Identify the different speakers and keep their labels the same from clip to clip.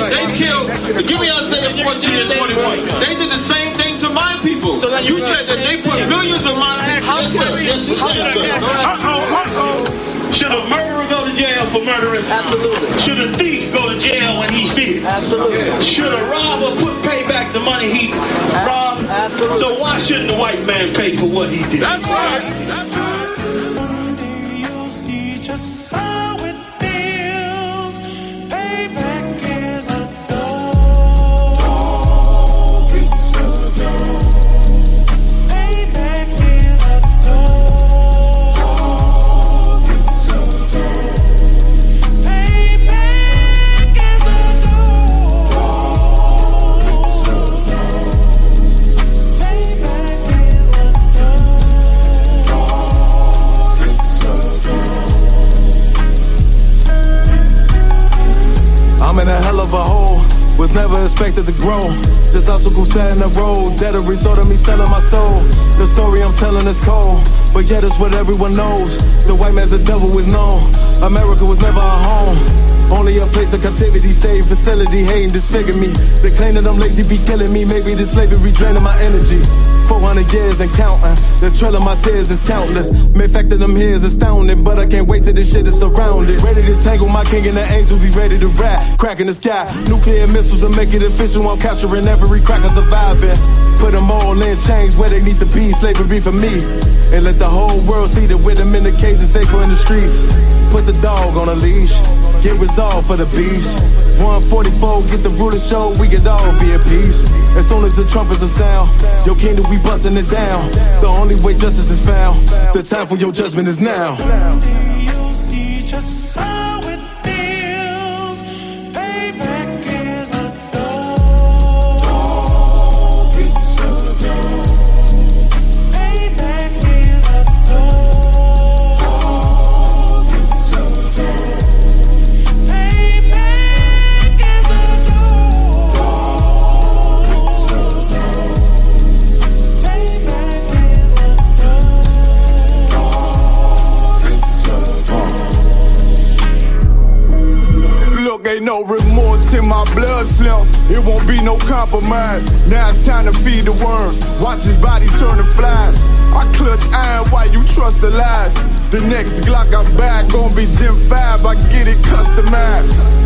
Speaker 1: They killed, give me Isaiah 14 and 21. They did the same thing to my people. So that you said that they put millions of my houses. Yes, you said so.
Speaker 2: Should a murderer go to jail for murdering?
Speaker 3: Absolutely.
Speaker 2: Should a thief go to jail when he steals?
Speaker 3: Absolutely.
Speaker 2: Should a robber pay back the money he robbed?
Speaker 3: Absolutely.
Speaker 2: So why shouldn't the white man pay for what he did?
Speaker 1: That's right. That's right.
Speaker 4: You'll see just how it feels. Payback is a dog. It's a dog. Payback is a dog. It's a dog. Payback is a dog. It's a dog. Payback is a dog. It's a dog.
Speaker 5: I'm in a hell of a hole, was never expected to grow. Just obstacles set in the road, that a result of me selling my soul. The story I'm telling is cold, but yet it's what everyone knows. The white man's the devil is known. America was never a home, only a place of captivity, safe facility, hating, disfigure me. They claim that I'm lazy, be killing me. Maybe the slavery draining my energy. 400 years and counting, the trail of my tears is countless. Main fact that I'm here is astounding, but I can't wait till this shit is surrounded. Ready to tangle my king and the angel, be ready to rap. Crack in the sky, nuclear missiles and make it official. I'm capturing every cracker surviving. Put them all in chains where they need to be, slavery for me. And let the whole world see that with them in the cage and safer in the streets. Put the dog on a leash, get resolved for the beast. 144, get the ruler show, we could all be at peace. As soon as the trumpets are sound, your kingdom we busting it down. The only way justice is found, the time for your judgment is now.
Speaker 4: You'll see just how it feels. Payback is a dog. It's a dog. Payback is a dog. It's a dog. Payback is a dog. It's a dog. Payback is a dog.
Speaker 5: Look, ain't no remorse in my blood slim. It won't be no compromise. Now it's time to feed the worms. Watch his body turn to flies. I clutch iron while you trust the lies. The next Glock I buy gon' be Gen 5. I get it customized.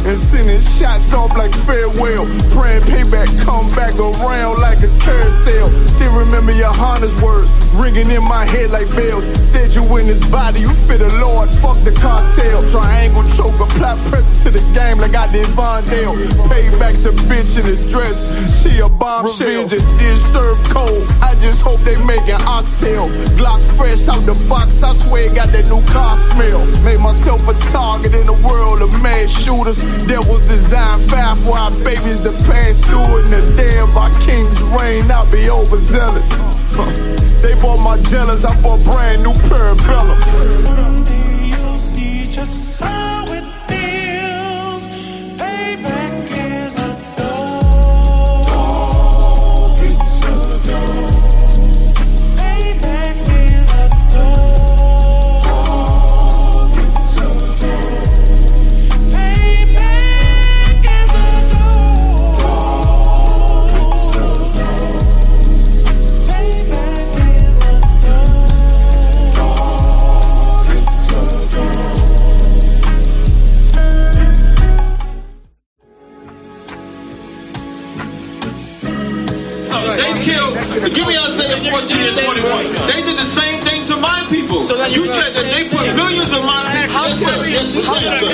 Speaker 5: And sending shots off like farewell. Praying payback come back around like a carousel. Still remember your Honda's words ringing in my head like bells. Said you in this body, you fit the Lord, fuck the cartel. Triangle choke, apply pressure to the game like I did Vondale. Payback's a bitch in a dress, she a bombshell. Revenge is dish served cold, I just hope they making oxtail. Glock fresh out the box, I swear it got that new car smell. Made myself a target in the world of mass shooters. There was design fire for our babies to pass through. In the day of our king's reign, I'll be overzealous. They bought my jealous, I bought brand new parabellums.
Speaker 4: You'll see just how it feels. Payback is a dog. It's a dog. Payback is a dog. It's a dog. Payback is a dog. It's a dog. Payback is a dog. It's a dog.
Speaker 1: They killed, give me Isaiah 14 and 21. They did the same thing to my people. So that you said that they put millions of my houses. Yes, you said so.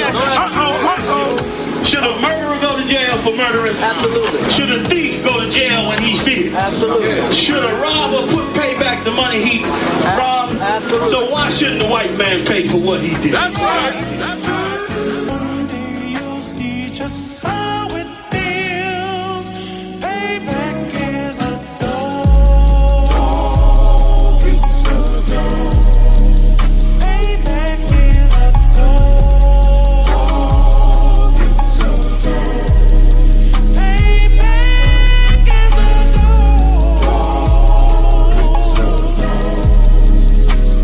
Speaker 2: Should a murderer go to jail for murdering?
Speaker 3: Absolutely.
Speaker 2: Should a thief go to jail when he steals?
Speaker 3: Absolutely.
Speaker 2: Should a robber pay back the money he robbed?
Speaker 3: Absolutely.
Speaker 2: So why shouldn't the white man pay for what he did?
Speaker 1: That's right. That's right.
Speaker 4: One day you'll see just how it feels. Payback is a dog. It's a dog. Payback is a dog. It's a dog. Payback is a dog. It's a dog.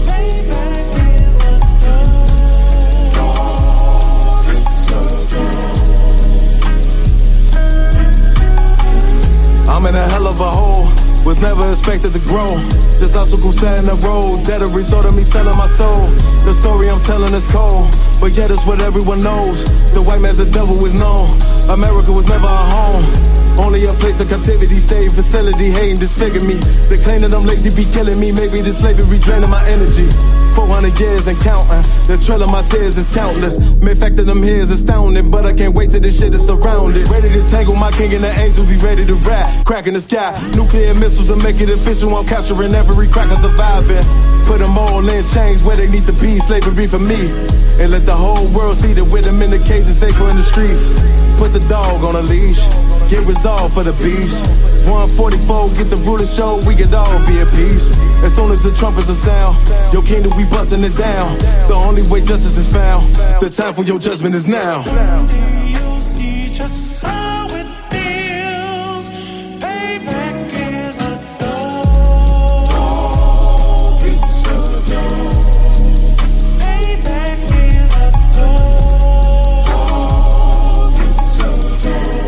Speaker 4: Payback is a dog. It's a dog.
Speaker 5: was never expected to grow. Just obstacles set in the road, that a result of me selling my soul. The story I'm telling is cold, but yet it's what everyone knows. The white man's the devil is known. America was never our home, only a place of captivity, save facility, hating, disfigure me. They claim that I'm lazy, be killing me. Maybe this slavery draining my energy. 400 years and counting, the trail of my tears is countless. Main fact that I'm here is astounding, but I can't wait till this shit is surrounded. Ready to tangle my king and the angels, be ready to rap. Cracking the sky, nuclear missiles will make it official. I'm capturing every crack, I'm surviving. Put them all in chains where they need to be, slavery for me. And let the whole world see that with them in the cage and safer in the streets. Put the dog on a leash, get resolved for the beast. 144, get the ruler show, we could all be at peace. As soon as the trumpets are sound, your kingdom we busting it down. The only way justice is found, the time for your judgment is now.
Speaker 4: You see just how it feels. Payback is a dog. It's a dog. Payback is a dog. It's a dog.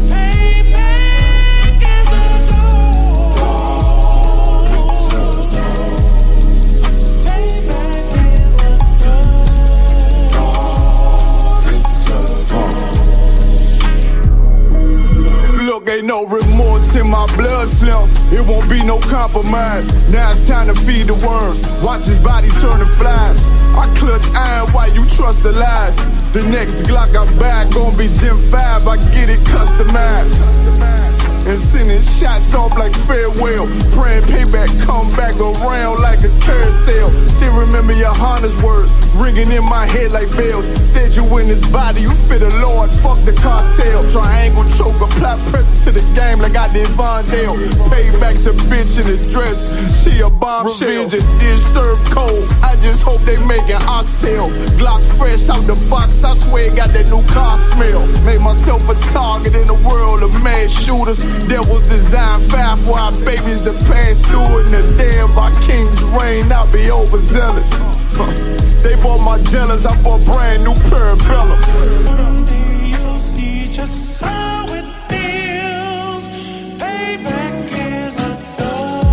Speaker 4: Payback is a dog. It's a dog. Payback is a
Speaker 5: Look, ain't no remorse in my blood slim. It won't be no compromise. Now it's time to feed the worms. Watch his body turn to flies. I clutch iron while you trust the lies. The next Glock I buy gon' be Gen 5. I get it customized. And sending shots off like farewell. Praying payback come back around like a carousel. Still remember your Honda's words ringing in my head like bells. Said you in this body, you fit a Lord, fuck the cartel. Triangle choke, apply pressure to the game like I did Vondale. Payback's a bitch in a dress, she a bombshell. Revenge is served cold, I just hope they making oxtail. Glock fresh out the box, I swear it got that new car smell. Made myself a target in the world of mad shooters. That was designed fast for our babies to pass through it. And the day of our king's reign, I'll be overzealous. They bought my jealous, I bought brand new parabellums.
Speaker 4: You'll see just how it feels. Payback is a dog.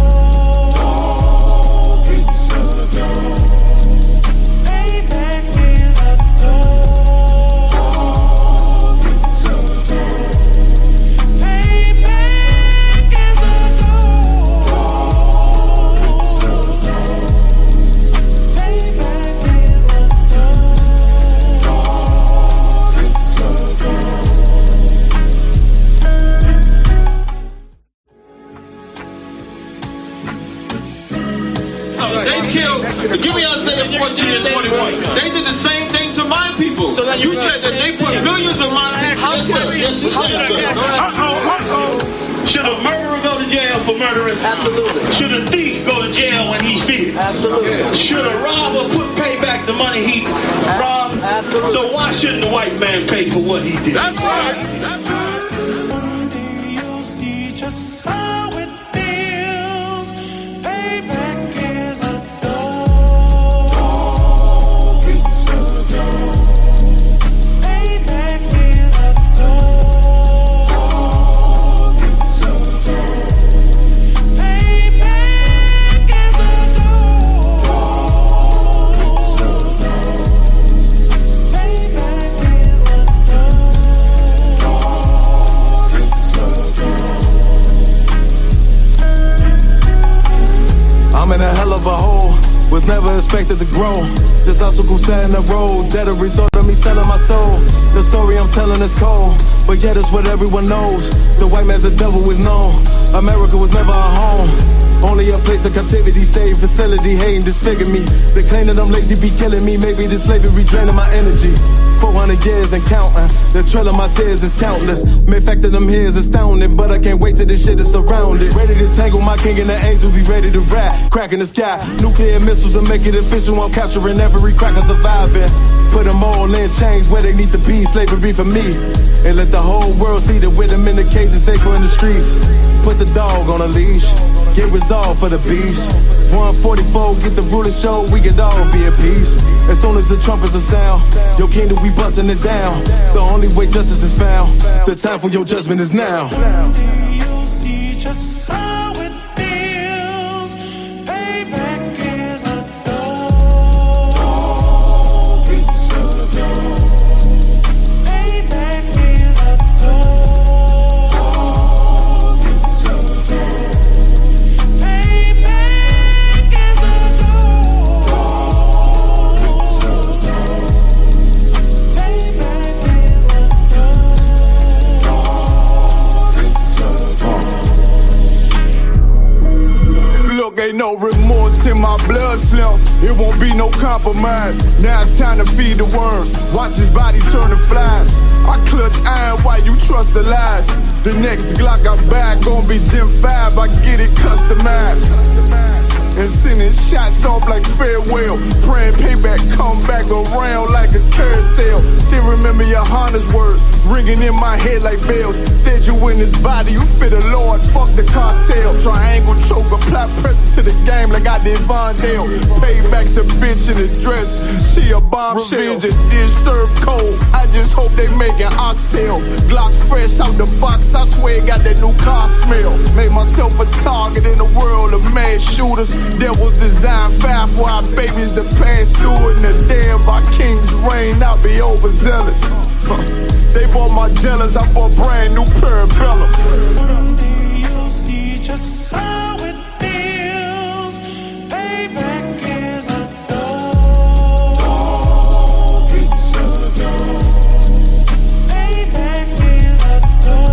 Speaker 4: It's a dog. Payback is a dog. It's a dog. Payback is a dog. It's a dog. Payback is a dog. It's a dog.
Speaker 1: They killed, give me Isaiah 14 and 21. They did the same thing to my people. So that you said that they put millions of my houses. Yes, you said so.
Speaker 2: Should a murderer go to jail for murdering?
Speaker 3: Absolutely.
Speaker 2: Should a thief go to jail when he steals?
Speaker 3: Absolutely.
Speaker 2: Should a robber pay back the money he robbed?
Speaker 3: Absolutely.
Speaker 2: So why shouldn't the white man pay for what he did?
Speaker 1: That's right. That's right.
Speaker 4: One day you'll see just how it feels. Payback is a dog. It's a dog. Payback is a dog. It's a dog. Payback is a dog. It's a dog. Payback is a dog. It's a dog.
Speaker 5: I'm in a hell of a hole, was never expected to grow. Just obstacles set in the road, that a result of me selling my soul. The story I'm telling is cold, but yet it's what everyone knows. The white man's the devil is known. America was never our home, only a place of captivity, save facility, hating, disfigure me. They claim that I'm lazy, be killing me. Maybe this slavery draining my energy. 400 years and counting, the trail of my tears is countless. Main fact that I'm here is astounding, but I can't wait till this shit is surrounded. Ready to tangle my king and the angels, be ready to rap. Cracking the sky, nuclear missiles will make it official. I'm capturing every crack, I'm surviving. Put them all in chains where they need to be, slavery for me. And let the whole world see that with them in the cage and safer in the streets. Put the dog on a leash, get resolved for the beast. 144, get the ruler show, we could all be at peace. As soon as the trumpets are sound, your kingdom we busting it down. The only way justice is found, the time for your judgment is now.
Speaker 4: You'll see just how Payback is a dog. Payback is a dog. Payback is a
Speaker 5: Look, ain't no remorse in my blood slim. It won't be no compromise. Now it's time to feed the worms. Watch his body turn to flies. I clutch iron while you trust the lies. The next Glock I buy gon' be Gen 5. I get it customized. And sending shots off like farewell. Praying payback come back around like a carousel. Still remember your Honda's words ringing in my head like bells. Said you in his body, you fit a Lord, fuck the cartel. Triangle choke, apply pressure to the game like I did Vondale. Payback to bitch in his dress, she a bombshell. Revenge is served cold, I just hope they making oxtail. Glock fresh out the box, I swear it got that new car smell. Made myself a target in a world of mad shooters. That was designed fire for our babies to pass through. In the day of our king's reign, I'll be overzealous. They bought my jealous, I bought brand new parabellums.
Speaker 4: someday you'll see just how it feels. Payback is a dog. Payback is a dog.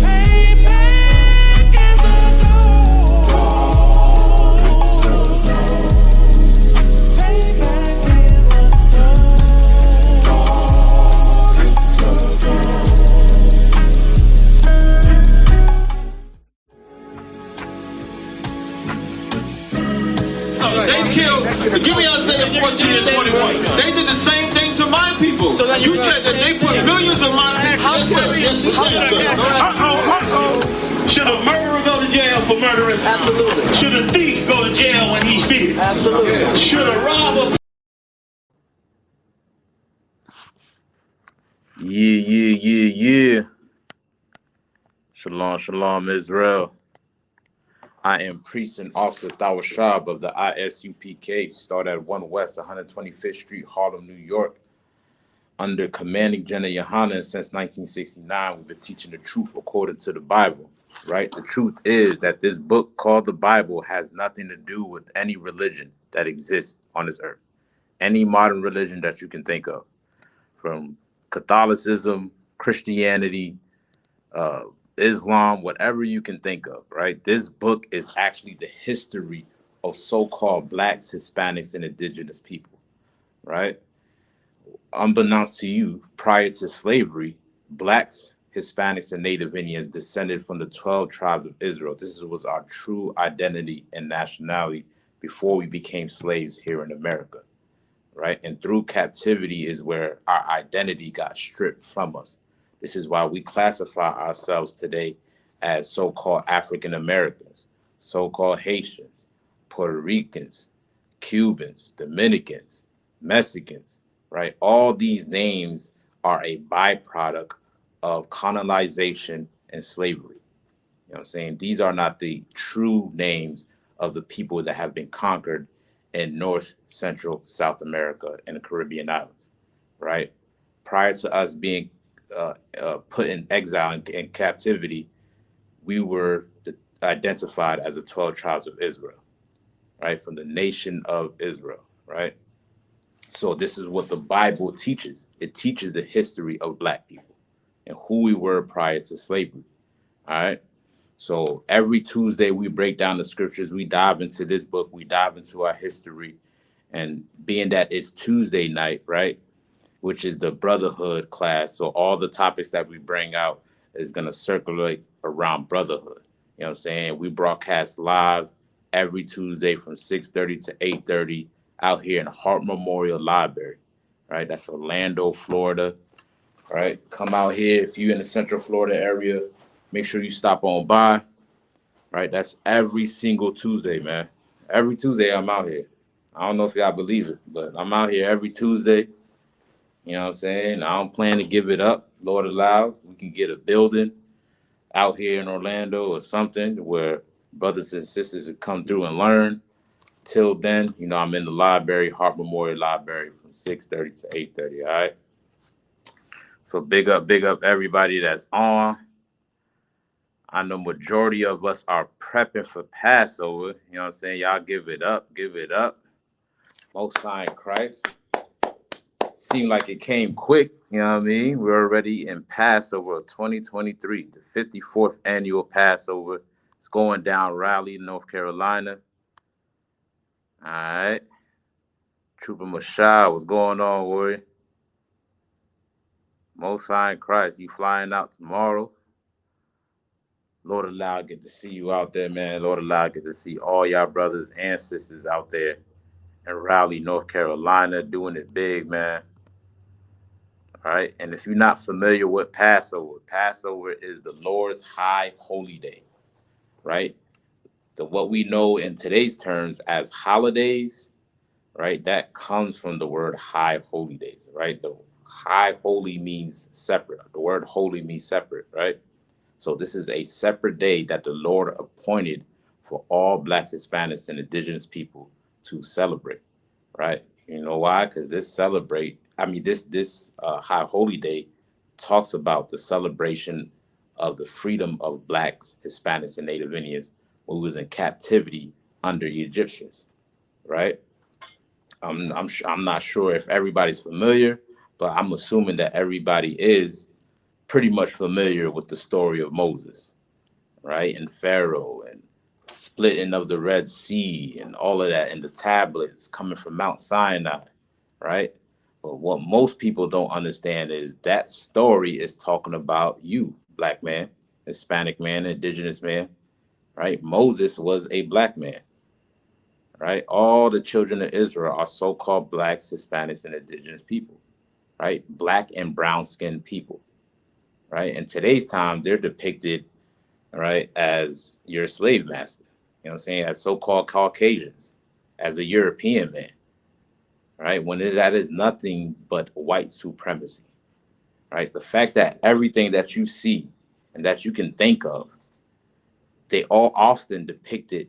Speaker 4: Payback is a
Speaker 1: They killed, give me Isaiah 14 and 21. They did the same thing to my people. So you said that they put millions of my houses. Yes, you said so.
Speaker 2: Should a murderer go to jail for murdering?
Speaker 3: Absolutely.
Speaker 2: Should a thief go to jail when he steals?
Speaker 3: Absolutely.
Speaker 2: Should a robber?
Speaker 6: Yeah. Shalom, shalom, Israel. I am Priest and Officer Thawashab of the Isupk, started at 1 West 125th Street, Harlem, New York. Under Commanding General Yohanan since 1969, we've been teaching the truth according to the Bible, right? The truth is that this book called the Bible has nothing to do with any religion that exists on this earth. Any modern religion that you can think of, from Catholicism, Christianity, Islam, whatever you can think of, right? This book is actually the history of so-called Blacks, Hispanics, and indigenous people, right? Unbeknownst to you, prior to slavery, Blacks, Hispanics, and Native Indians descended from the 12 tribes of Israel. This was our true identity and nationality before we became slaves here in America, right? And through captivity is where our identity got stripped from us. This is why we classify ourselves today as so-called African Americans, so-called Haitians, Puerto Ricans, Cubans, Dominicans, Mexicans, right? All these names are a byproduct of colonization and slavery. You know what I'm saying? These are not the true names of the people that have been conquered in North, Central, South America, and the Caribbean islands, right? Prior to us being put in exile and captivity, we were identified as the 12 tribes of Israel, right? From the nation of Israel, right? So this is what the Bible teaches. It teaches the history of Black people and who we were prior to slavery, all right? So every Tuesday we break down the scriptures, we dive into this book, we dive into our history, and being that it's Tuesday night, right? Which is the Brotherhood class. So all the topics that we bring out is going to circulate around Brotherhood. You know what I'm saying? We broadcast live every Tuesday from 6:30 to 8:30 out here in Hart Memorial Library, right? That's Orlando, Florida, right? Come out here. If you're in the Central Florida area, make sure you stop on by, right? That's every single Tuesday, man. Every Tuesday I'm out here. I don't know if y'all believe it, but I'm out here every Tuesday. You know what I'm saying? I don't plan to give it up. Lord allow, we can get a building, out here in Orlando or something where brothers and sisters can come through and learn. Till then, you know, I'm in the library, Hart Memorial Library from 6:30 to 8:30. All right. So big up everybody that's on. I know majority of us are prepping for Passover. You know what I'm saying? Y'all give it up, give it up. Most High in Christ. Seemed like it came quick, you know what I mean? We're already in Passover of 2023, the 54th annual Passover. It's going down Raleigh, North Carolina. All right. Trooper Mashah, what's going on, Warrior? Most High in Christ, you flying out tomorrow? Lord allow I get to see you out there, man. Lord allow I get to see all y'all brothers and sisters out there in Raleigh, North Carolina, doing it big, man. All right. And if you're not familiar with Passover, Passover is the Lord's high holy day, right? What we know in today's terms as holidays, right? That comes from the word high holy days, right? The high holy means separate. The word holy means separate, right? So this is a separate day that the Lord appointed for all Blacks, Hispanics, and indigenous people to celebrate, right? You know why? Because this high holy day talks about the celebration of the freedom of Blacks, Hispanics, and Native Indians who was in captivity under the Egyptians, right? I'm not sure if everybody's familiar, but I'm assuming that everybody is pretty much familiar with the story of Moses, right? And Pharaoh and splitting of the Red Sea and all of that, and the tablets coming from Mount Sinai, right? But what most people don't understand is that story is talking about you, Black man, Hispanic man, indigenous man, right? Moses was a Black man, right? All the children of Israel are so-called Blacks, Hispanics, and indigenous people, right? Black and brown-skinned people, right? In today's time, they're depicted, right, as your slave master, you know what I'm saying, as so-called Caucasians, as a European man, right? When that is nothing but white supremacy, right? The fact that everything that you see and that you can think of, they all often depicted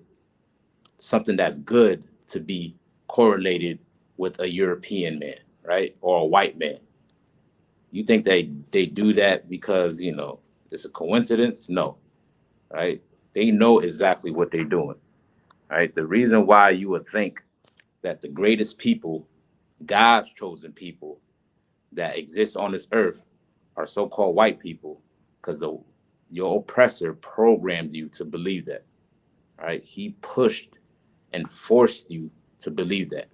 Speaker 6: something that's good to be correlated with a European man, right? Or a white man. You think they do that because, you know, it's a coincidence? No, right? They know exactly what they're doing, right? The reason why you would think that the greatest people, God's chosen people that exist on this earth are so-called white people, because your oppressor programmed you to believe that, right? He pushed and forced you to believe that,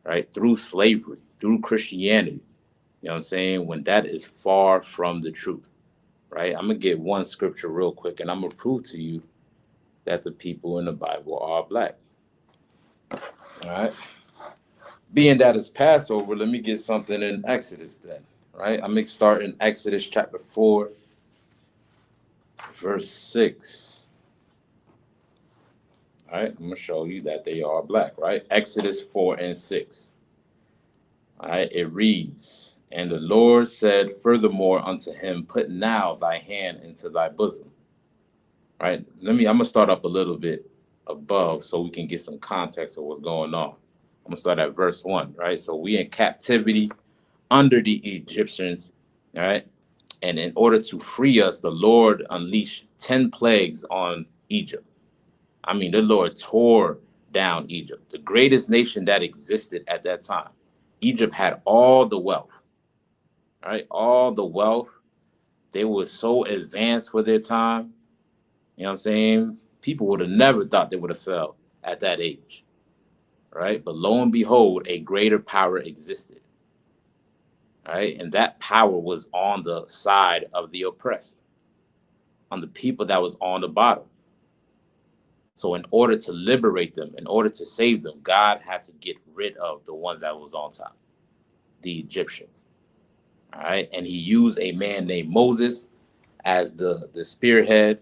Speaker 6: right? Through slavery, through Christianity, you know what I'm saying? When that is far from the truth, right? I'm going to get one scripture real quick, and I'm going to prove to you that the people in the Bible are Black. All right. Being that it's Passover, let me get something in Exodus then, right? I'm going to start in Exodus chapter 4, verse 6. All right. I'm going to show you that they are Black, right? Exodus 4 and 6. All right. It reads, "And the Lord said furthermore unto him, put now thy hand into thy bosom." Right. I'm going to start up a little bit above so we can get some context of what's going on. I'm going to start at verse 1, right? So we in captivity under the Egyptians, all right? And in order to free us, the Lord unleashed 10 plagues on Egypt. I mean, the Lord tore down Egypt, the greatest nation that existed at that time. Egypt had all the wealth, right? All the wealth. They were so advanced for their time. You know what I'm saying? People would have never thought they would have fell at that age, right? But lo and behold, a greater power existed, right? And that power was on the side of the oppressed, on the people that was on the bottom. So in order to liberate them, in order to save them, God had to get rid of the ones that was on top, the Egyptians, all right? And he used a man named Moses as the spearhead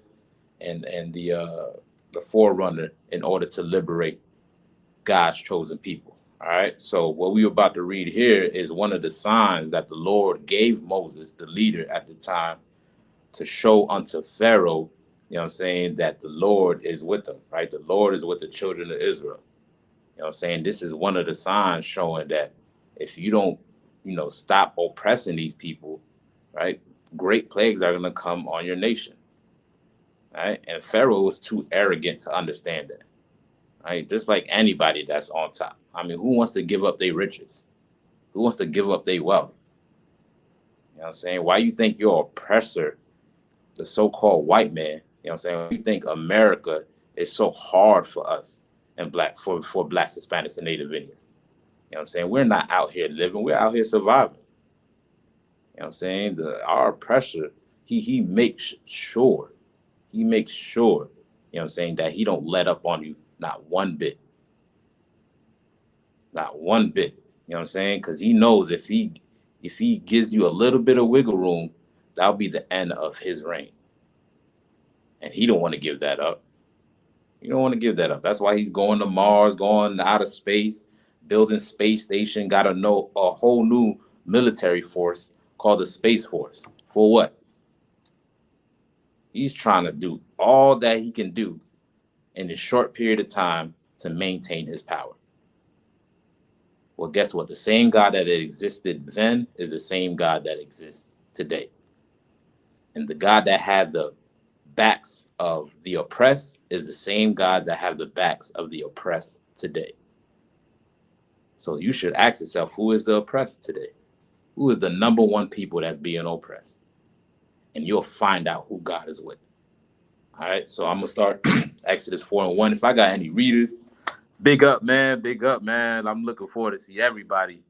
Speaker 6: and the forerunner in order to liberate God's chosen people. All right. So what we're about to read here is one of the signs that the Lord gave Moses, the leader at the time, to show unto Pharaoh, you know what I'm saying, that the Lord is with them, right? The Lord is with the children of Israel. You know what I'm saying? This is one of the signs showing that if you don't, stop oppressing these people, right, great plagues are going to come on your nation, right? And Pharaoh was too arrogant to understand that, right? Just like anybody that's on top. I mean, who wants to give up their riches? Who wants to give up their wealth? You know what I'm saying? Why you think your oppressor, the so-called white man, you know what I'm saying? You think America is so hard for us and for blacks, Hispanics, and Native Indians. You know what I'm saying? We're not out here living, we're out here surviving. You know what I'm saying? Our oppressor, he makes sure, you know what I'm saying, that he don't let up on you, not one bit. Not one bit. You know what I'm saying? Because he knows if he gives you a little bit of wiggle room, that'll be the end of his reign. And he don't want to give that up. You don't want to give that up. That's why he's going to Mars, going out of space, building space station, got a whole new military force called the Space Force. For what? He's trying to do all that he can do in a short period of time to maintain his power. Well, guess what? The same God that existed then is the same God that exists today. And the God that had the backs of the oppressed is the same God that have the backs of the oppressed today. So you should ask yourself, who is the oppressed today? Who is the number one people that's being oppressed? And you'll find out who God is with. All right, so I'm going to start Exodus 4:1. If I got any readers, big up, man. Big up, man. I'm looking forward to see everybody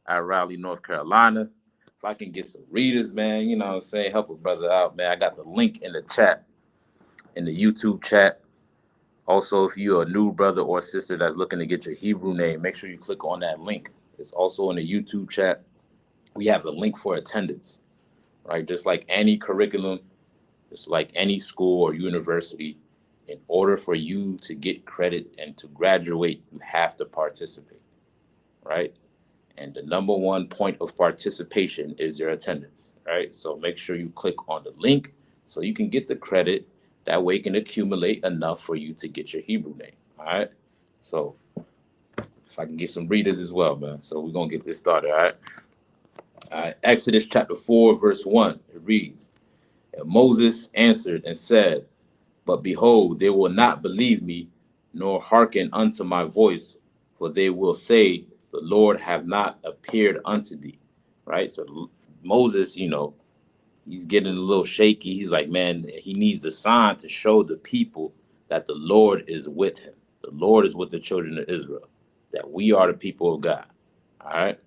Speaker 6: at Raleigh, North Carolina. If I can get some readers, man, you know what I'm saying, help a brother out, man. I got the link in the chat, in the YouTube chat. Also, if you're a new brother or sister that's looking to get your Hebrew name, make sure you click on that link. It's also in the YouTube chat. We have a link for attendance, right? Just like any curriculum, just like any school or university, in order for you to get credit and to graduate, you have to participate, right? And the number one point of participation is your attendance, right? So make sure you click on the link so you can get the credit. That way it can accumulate enough for you to get your Hebrew name, all right? So if I can get some readers as well, man. So we're going to get this started, all right? All right, Exodus chapter 4, verse 1, it reads, "And Moses answered and said, But behold, they will not believe me, nor hearken unto my voice, for they will say, The Lord have not appeared unto thee." Right? So Moses, he's getting a little shaky. He's like, man, he needs a sign to show the people that the Lord is with him. The Lord is with the children of Israel, that we are the people of God. All right?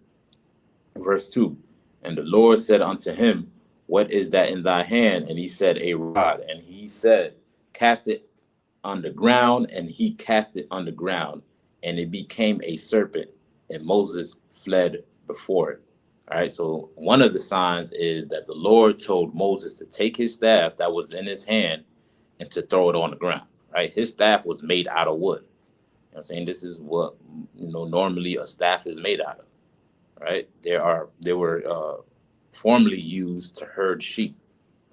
Speaker 6: Verse 2, "And the Lord said unto him, What is that in thy hand? And he said, A rod. And he said, Cast it on the ground. And he cast it on the ground, and it became a serpent, and Moses fled before it. All right, so one of the signs is that the Lord told Moses to take his staff that was in his hand and to throw it on the ground, right? His staff was made out of wood. You know what I'm saying? This is what, normally a staff is made out of, right? They were formerly used to herd sheep,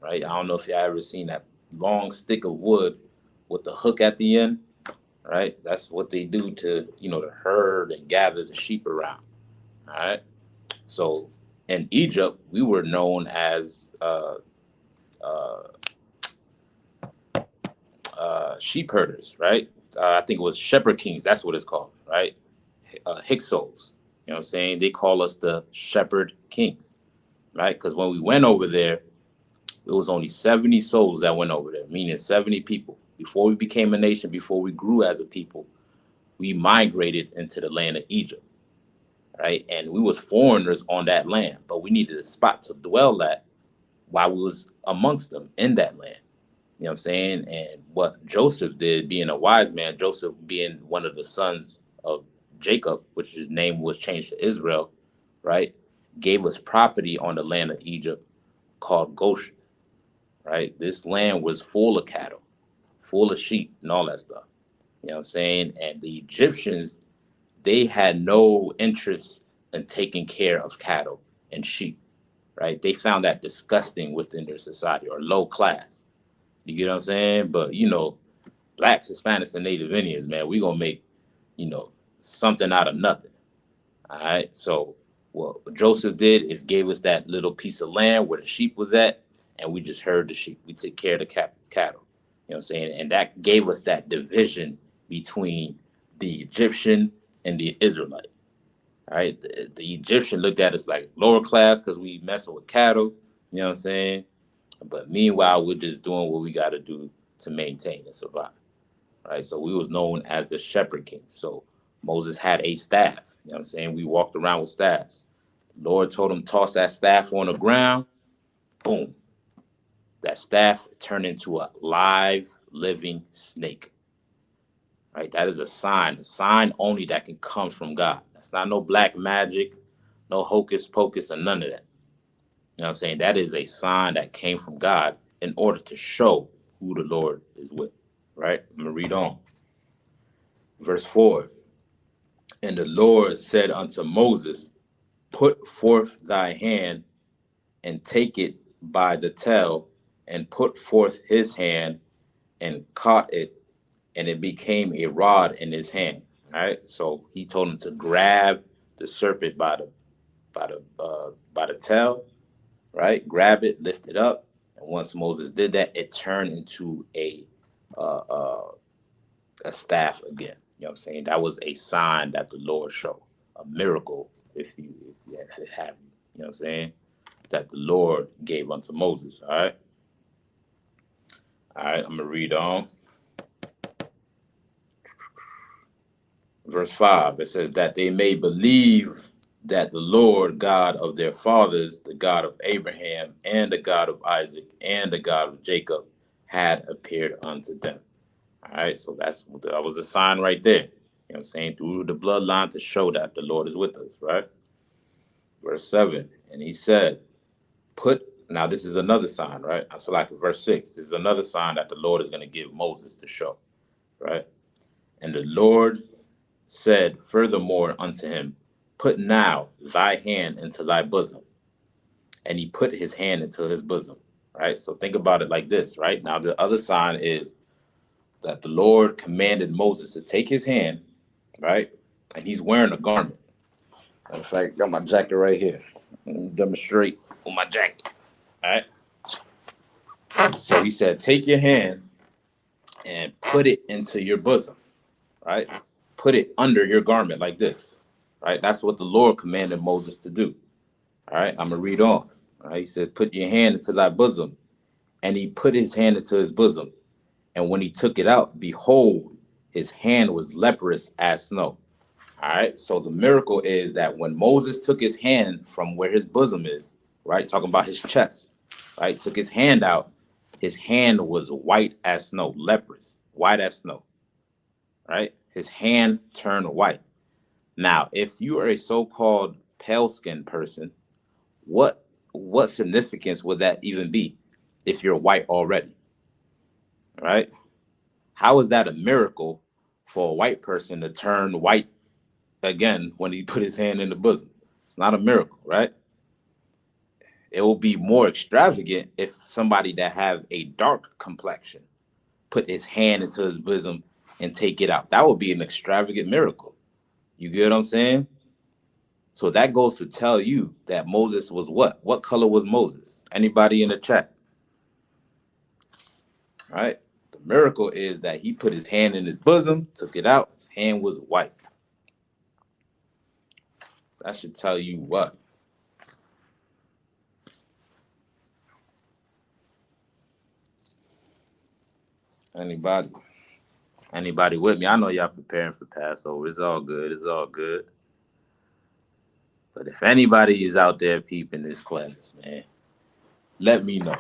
Speaker 6: right? I don't know if you ever seen that long stick of wood with the hook at the end, right? That's what they do to, to herd and gather the sheep around, all right? So in Egypt, we were known as sheep herders, right? I think it was shepherd kings. That's what it's called, right? Hyksos. You know what I'm saying? They call us the shepherd kings, right? Because when we went over there, it was only 70 souls that went over there, meaning 70 people. Before we became a nation, before we grew as a people, we migrated into the land of Egypt. Right, and we was foreigners on that land, but we needed a spot to dwell at while we was amongst them in that land. You know what I'm saying? And what Joseph did, being a wise man, Joseph being one of the sons of Jacob, which his name was changed to Israel, right, gave us property on the land of Egypt called Goshen. Right, this land was full of cattle, full of sheep, and all that stuff. You know what I'm saying? And the Egyptians, they had no interest in taking care of cattle and sheep. right? They found that disgusting within their society, or low class. You get what I'm saying? But blacks, Hispanics, and Native Indians, man, we gonna make something out of nothing. All right. So what Joseph did is gave us that little piece of land where the sheep was at, and we just herd the sheep. We took care of the cattle. You know what I'm saying? And that gave us that division between the Egyptian and the Israelite. All right. The Egyptian looked at us like lower class because we messing with cattle. You know what I'm saying? But meanwhile, we're just doing what we got to do to maintain and survive. Right. So we was known as the shepherd king. So Moses had a staff. You know what I'm saying? We walked around with staffs. The Lord told him, toss that staff on the ground. Boom. That staff turned into a live, living snake. Right? That is a sign only that can come from God. That's not no black magic, no hocus pocus, and none of that. You know what I'm saying? That is a sign that came from God in order to show who the Lord is with. Right? I'm going to read on. Verse 4. And the Lord said unto Moses, put forth thy hand and take it by the tail, and put forth his hand and caught it, and it became a rod in his hand. All right. So he told him to grab the serpent by the tail, right? Grab it, lift it up, and once Moses did that, it turned into a staff again. You know what I'm saying? That was a sign that the Lord showed, a miracle, if it happened. You know what I'm saying? That the Lord gave unto Moses. All right. All right. I'm gonna read on. Verse 5. It says that they may believe that the Lord God of their fathers, the God of Abraham and the God of Isaac and the God of Jacob, had appeared unto them. All right. So that was the sign right there. You know what I'm saying? Through the bloodline to show that the Lord is with us. Right. Verse 7. And he said, now this is another sign, right? So like verse 6, this is another sign that the Lord is going to give Moses to show, right? And the Lord said furthermore unto him, put now thy hand into thy bosom. And he put his hand into his bosom, right? So think about it like this, right? Now the other sign is that the Lord commanded Moses to take his hand, right? And he's wearing a garment. Matter of fact, got my jacket right here. Let me demonstrate with my jacket. All right. So he said, take your hand and put it into your bosom, right? Put it under your garment like this, right? That's what the Lord commanded Moses to do. All right. I'm going to read on. All right. He said, put your hand into thy bosom. And he put his hand into his bosom. And when he took it out, behold, his hand was leprous as snow. All right. So the miracle is that when Moses took his hand from where his bosom is, right? Talking about his chest, right? Took his hand out. His hand was white as snow, leprous, white as snow, right? His hand turned white. Now, if you are a so-called pale-skinned person, what significance would that even be if you're white already, right? How is that a miracle for a white person to turn white again when he put his hand in the bosom? It's not a miracle, right? It will be more extravagant if somebody that have a dark complexion put his hand into his bosom and take it out. That would be an extravagant miracle. You get what I'm saying? So that goes to tell you that Moses was what? What color was Moses? Anybody in the chat? All right. The miracle is that he put his hand in his bosom, took it out. His hand was white. That should tell you what? Anybody with me? I know y'all preparing for Passover. It's all good. It's all good. But if anybody is out there peeping this class, man, let me know.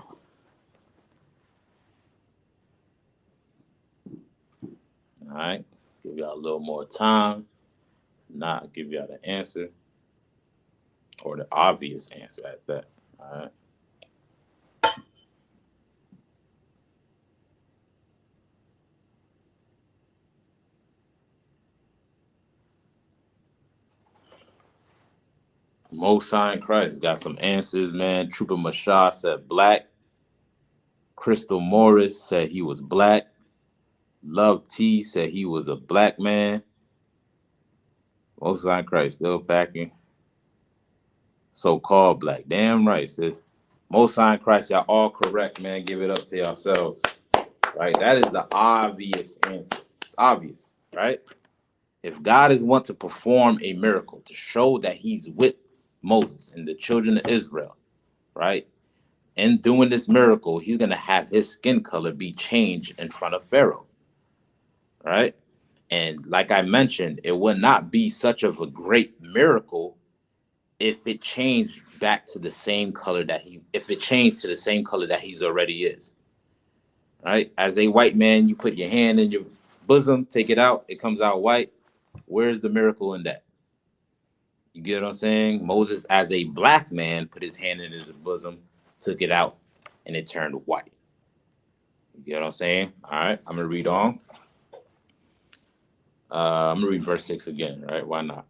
Speaker 6: All right. Give y'all a little more time. Not give y'all the answer or the obvious answer at that. All right. Most High in Christ got some answers, man. Trooper Mashah said black. Crystal Morris said he was black. Love T said he was a black man. Most High in Christ still packing. So-called black. Damn right, sis. Most High in Christ, y'all all correct, man. Give it up to yourselves. Right? That is the obvious answer. It's obvious, right? If God is want to perform a miracle to show that he's with Moses and the children of Israel, right? In doing this miracle, he's going to have his skin color be changed in front of Pharaoh, right? And like I mentioned, it would not be such of a great miracle if it changed back to the same color that he's already is, right? As a white man, you put your hand in your bosom, take it out, it comes out white. Where's the miracle in that? You get what I'm saying? Moses, as a black man, put his hand in his bosom, took it out, and it turned white. You get what I'm saying? All right, I'm going to read on. I'm going to read verse 6 again, right? Why not?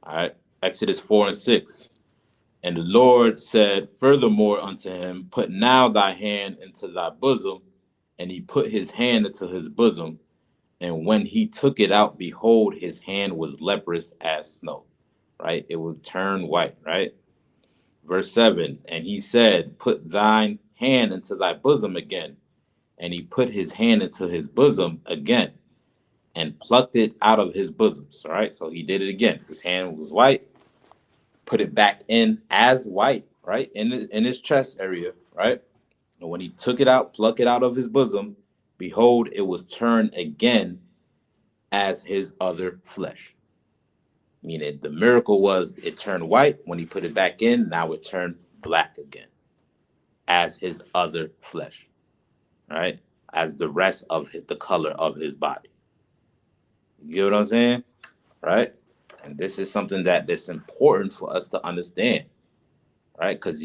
Speaker 6: All right, Exodus 4 and 6. And the Lord said furthermore unto him, put now thy hand into thy bosom. And he put his hand into his bosom. And when he took it out, behold, his hand was leprous as snow, right? It was turned white, right? Verse 7, and he said, put thine hand into thy bosom again. And he put his hand into his bosom again and plucked it out of his bosom, right? So he did it again. His hand was white, put it back in as white, right? In his chest area, right? And when he took it out, plucked it out of his bosom, behold, it was turned again as his other flesh. Meaning the miracle was it turned white. When he put it back in, now it turned black again as his other flesh, right? As the rest of the color of his body. You get what I'm saying? Right? And this is something that's important for us to understand, right? Because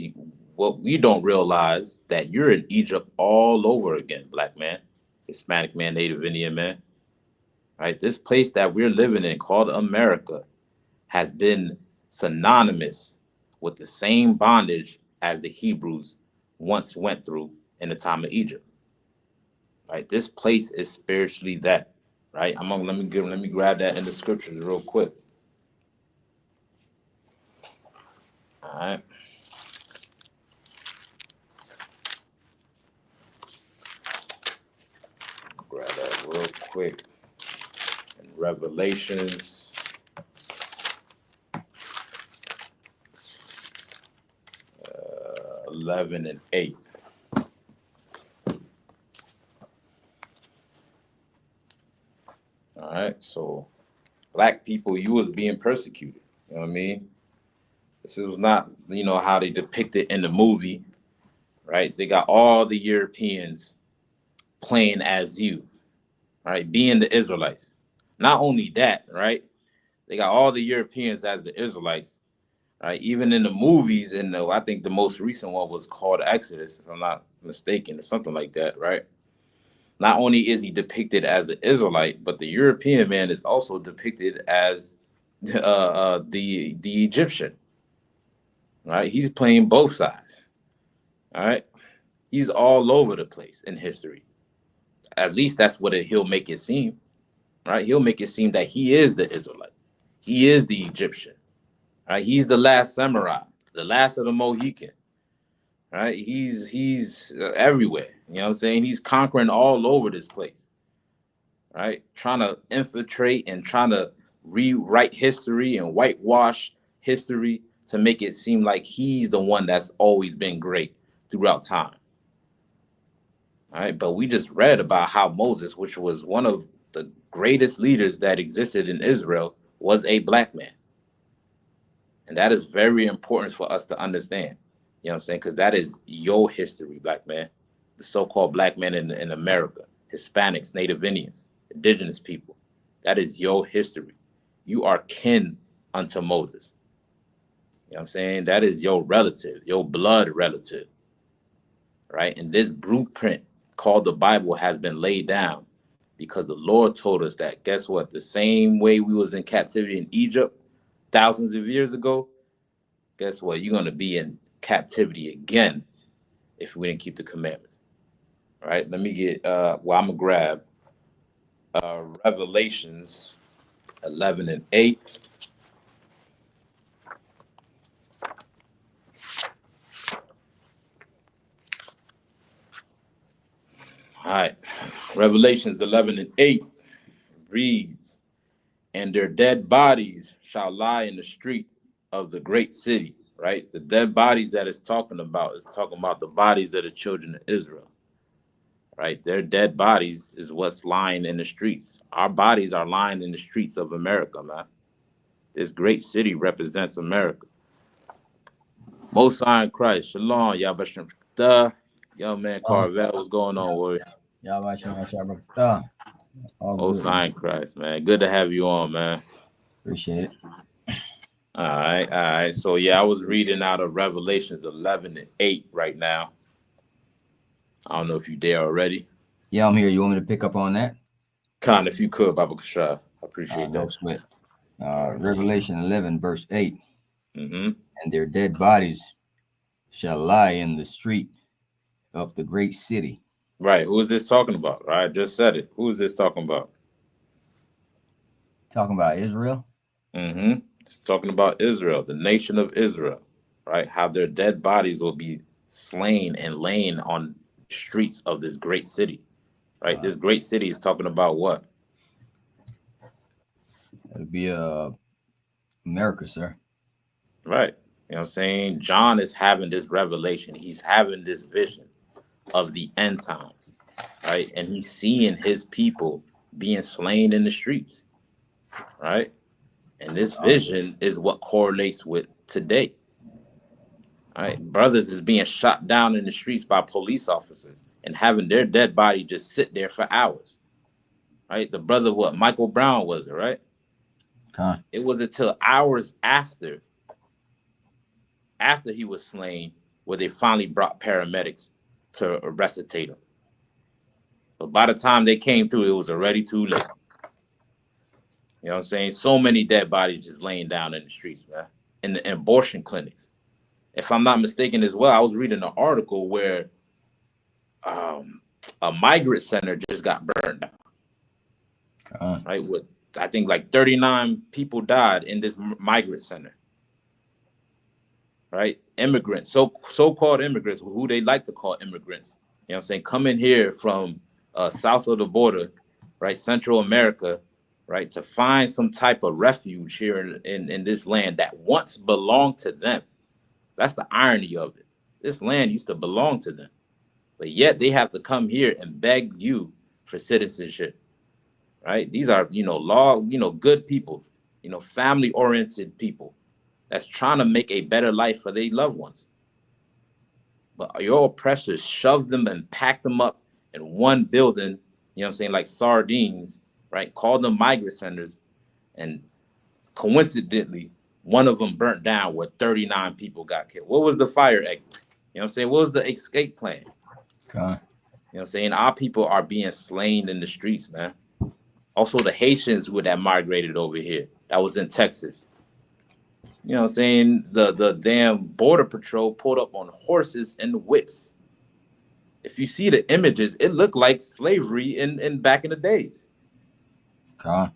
Speaker 6: what we don't realize that you're in Egypt all over again, black man, Hispanic man, Native Indian man, right? This place that we're living in called America has been synonymous with the same bondage as the Hebrews once went through in the time of Egypt, right? This place is spiritually that, right? Let me grab that in the scriptures real quick. All right. Grab that real quick. In Revelations. 11 and 8. All right. So black people, you was being persecuted. You know what I mean? This was not, how they depict it in the movie, right? They got all the Europeans playing as you, right? Being the Israelites. Not only that, right? They got all the Europeans as the Israelites, right? Even in the movies, I think the most recent one was called Exodus, if I'm not mistaken, or something like that, right? Not only is he depicted as the Israelite, but the European man is also depicted as the Egyptian. Right, he's playing both sides. All right, he's all over the place in history. At least that's what he'll make it seem. Right, he'll make it seem that he is the Israelite, he is the Egyptian. Right, he's the last samurai, the last of the Mohican. Right, he's everywhere. You know what I'm saying? He's conquering all over this place. Right, trying to infiltrate and trying to rewrite history and whitewash history to make it seem like he's the one that's always been great throughout time. All right, but we just read about how Moses, which was one of the greatest leaders that existed in Israel, was a black man. And that is very important for us to understand. You know what I'm saying? Because that is your history, black man. The so-called black men in America, Hispanics, Native Indians, indigenous people. That is your history. You are kin unto Moses. You know what I'm saying? That is your relative, your blood relative, right? And this blueprint called the Bible has been laid down because the Lord told us that, guess what? The same way we was in captivity in Egypt thousands of years ago, guess what? You're going to be in captivity again if we didn't keep the commandments. All right, let me get, I'm going to grab Revelations 11 and 8. All right, Revelations 11 and 8 reads, and their dead bodies shall lie in the street of the great city, right? The dead bodies that it's talking about is talking about the bodies of the children of Israel, right? Their dead bodies is what's lying in the streets. Our bodies are lying in the streets of America, man. This great city represents America. Most High in Christ. Shalom, Yabashim. Yo, man, Carvel, what's going on, warrior? Most High in Christ, man. Good to have you on, man.
Speaker 3: Appreciate it.
Speaker 6: All right. So, yeah, I was reading out of Revelations 11 and 8 right now. I don't know if you're there already.
Speaker 3: Yeah, I'm here. You want me to pick up on that?
Speaker 6: Khan, if you could, Baba Kasha. I appreciate that.
Speaker 3: No sweat. Revelation 11, verse 8.
Speaker 6: Mm-hmm.
Speaker 3: And their dead bodies shall lie in the street of the great city.
Speaker 6: Right. Who is this talking about? I just said it. Who is this talking about?
Speaker 3: Talking about Israel?
Speaker 6: Mm-hmm. It's talking about Israel, the nation of Israel, right? How their dead bodies will be slain and laying on streets of this great city, right? This great city is talking about what?
Speaker 3: It'll be America, sir.
Speaker 6: Right. You know what I'm saying? John is having this revelation. He's having this vision of the end times, right? And he's seeing his people being slain in the streets, right? And this vision is what correlates with today. All right, brothers is being shot down in the streets by police officers and having their dead body just sit there for hours. Right? The brother, what? Michael Brown, was it, right?
Speaker 3: Okay.
Speaker 6: It was until hours after he was slain where they finally brought paramedics to resuscitate him. But by the time they came through, it was already too late. You know what I'm saying? So many dead bodies just laying down in the streets, man. In the abortion clinics. If I'm not mistaken as well, I was reading an article where a migrant center just got burned down. Right? With, I think, like 39 people died in this migrant center. Right? Immigrants, so-called immigrants, who they like to call immigrants. You know what I'm saying? Coming here from south of the border, right? Central America, right? To find some type of refuge here in this land that once belonged to them. That's the irony of it. This land used to belong to them, but yet they have to come here and beg you for citizenship, right? These are, good people, family-oriented people that's trying to make a better life for their loved ones. But your oppressors shoved them and packed them up in one building, like sardines, right? Called them migrant centers, and coincidentally, one of them burnt down where 39 people got killed. What was the fire exit? What was the escape plan?
Speaker 3: Okay.
Speaker 6: Our people are being slain in the streets, man. Also, the Haitians that migrated over here, that was in Texas. The damn border patrol pulled up on horses and whips. If you see the images, it looked like slavery in back in the days.
Speaker 3: Okay.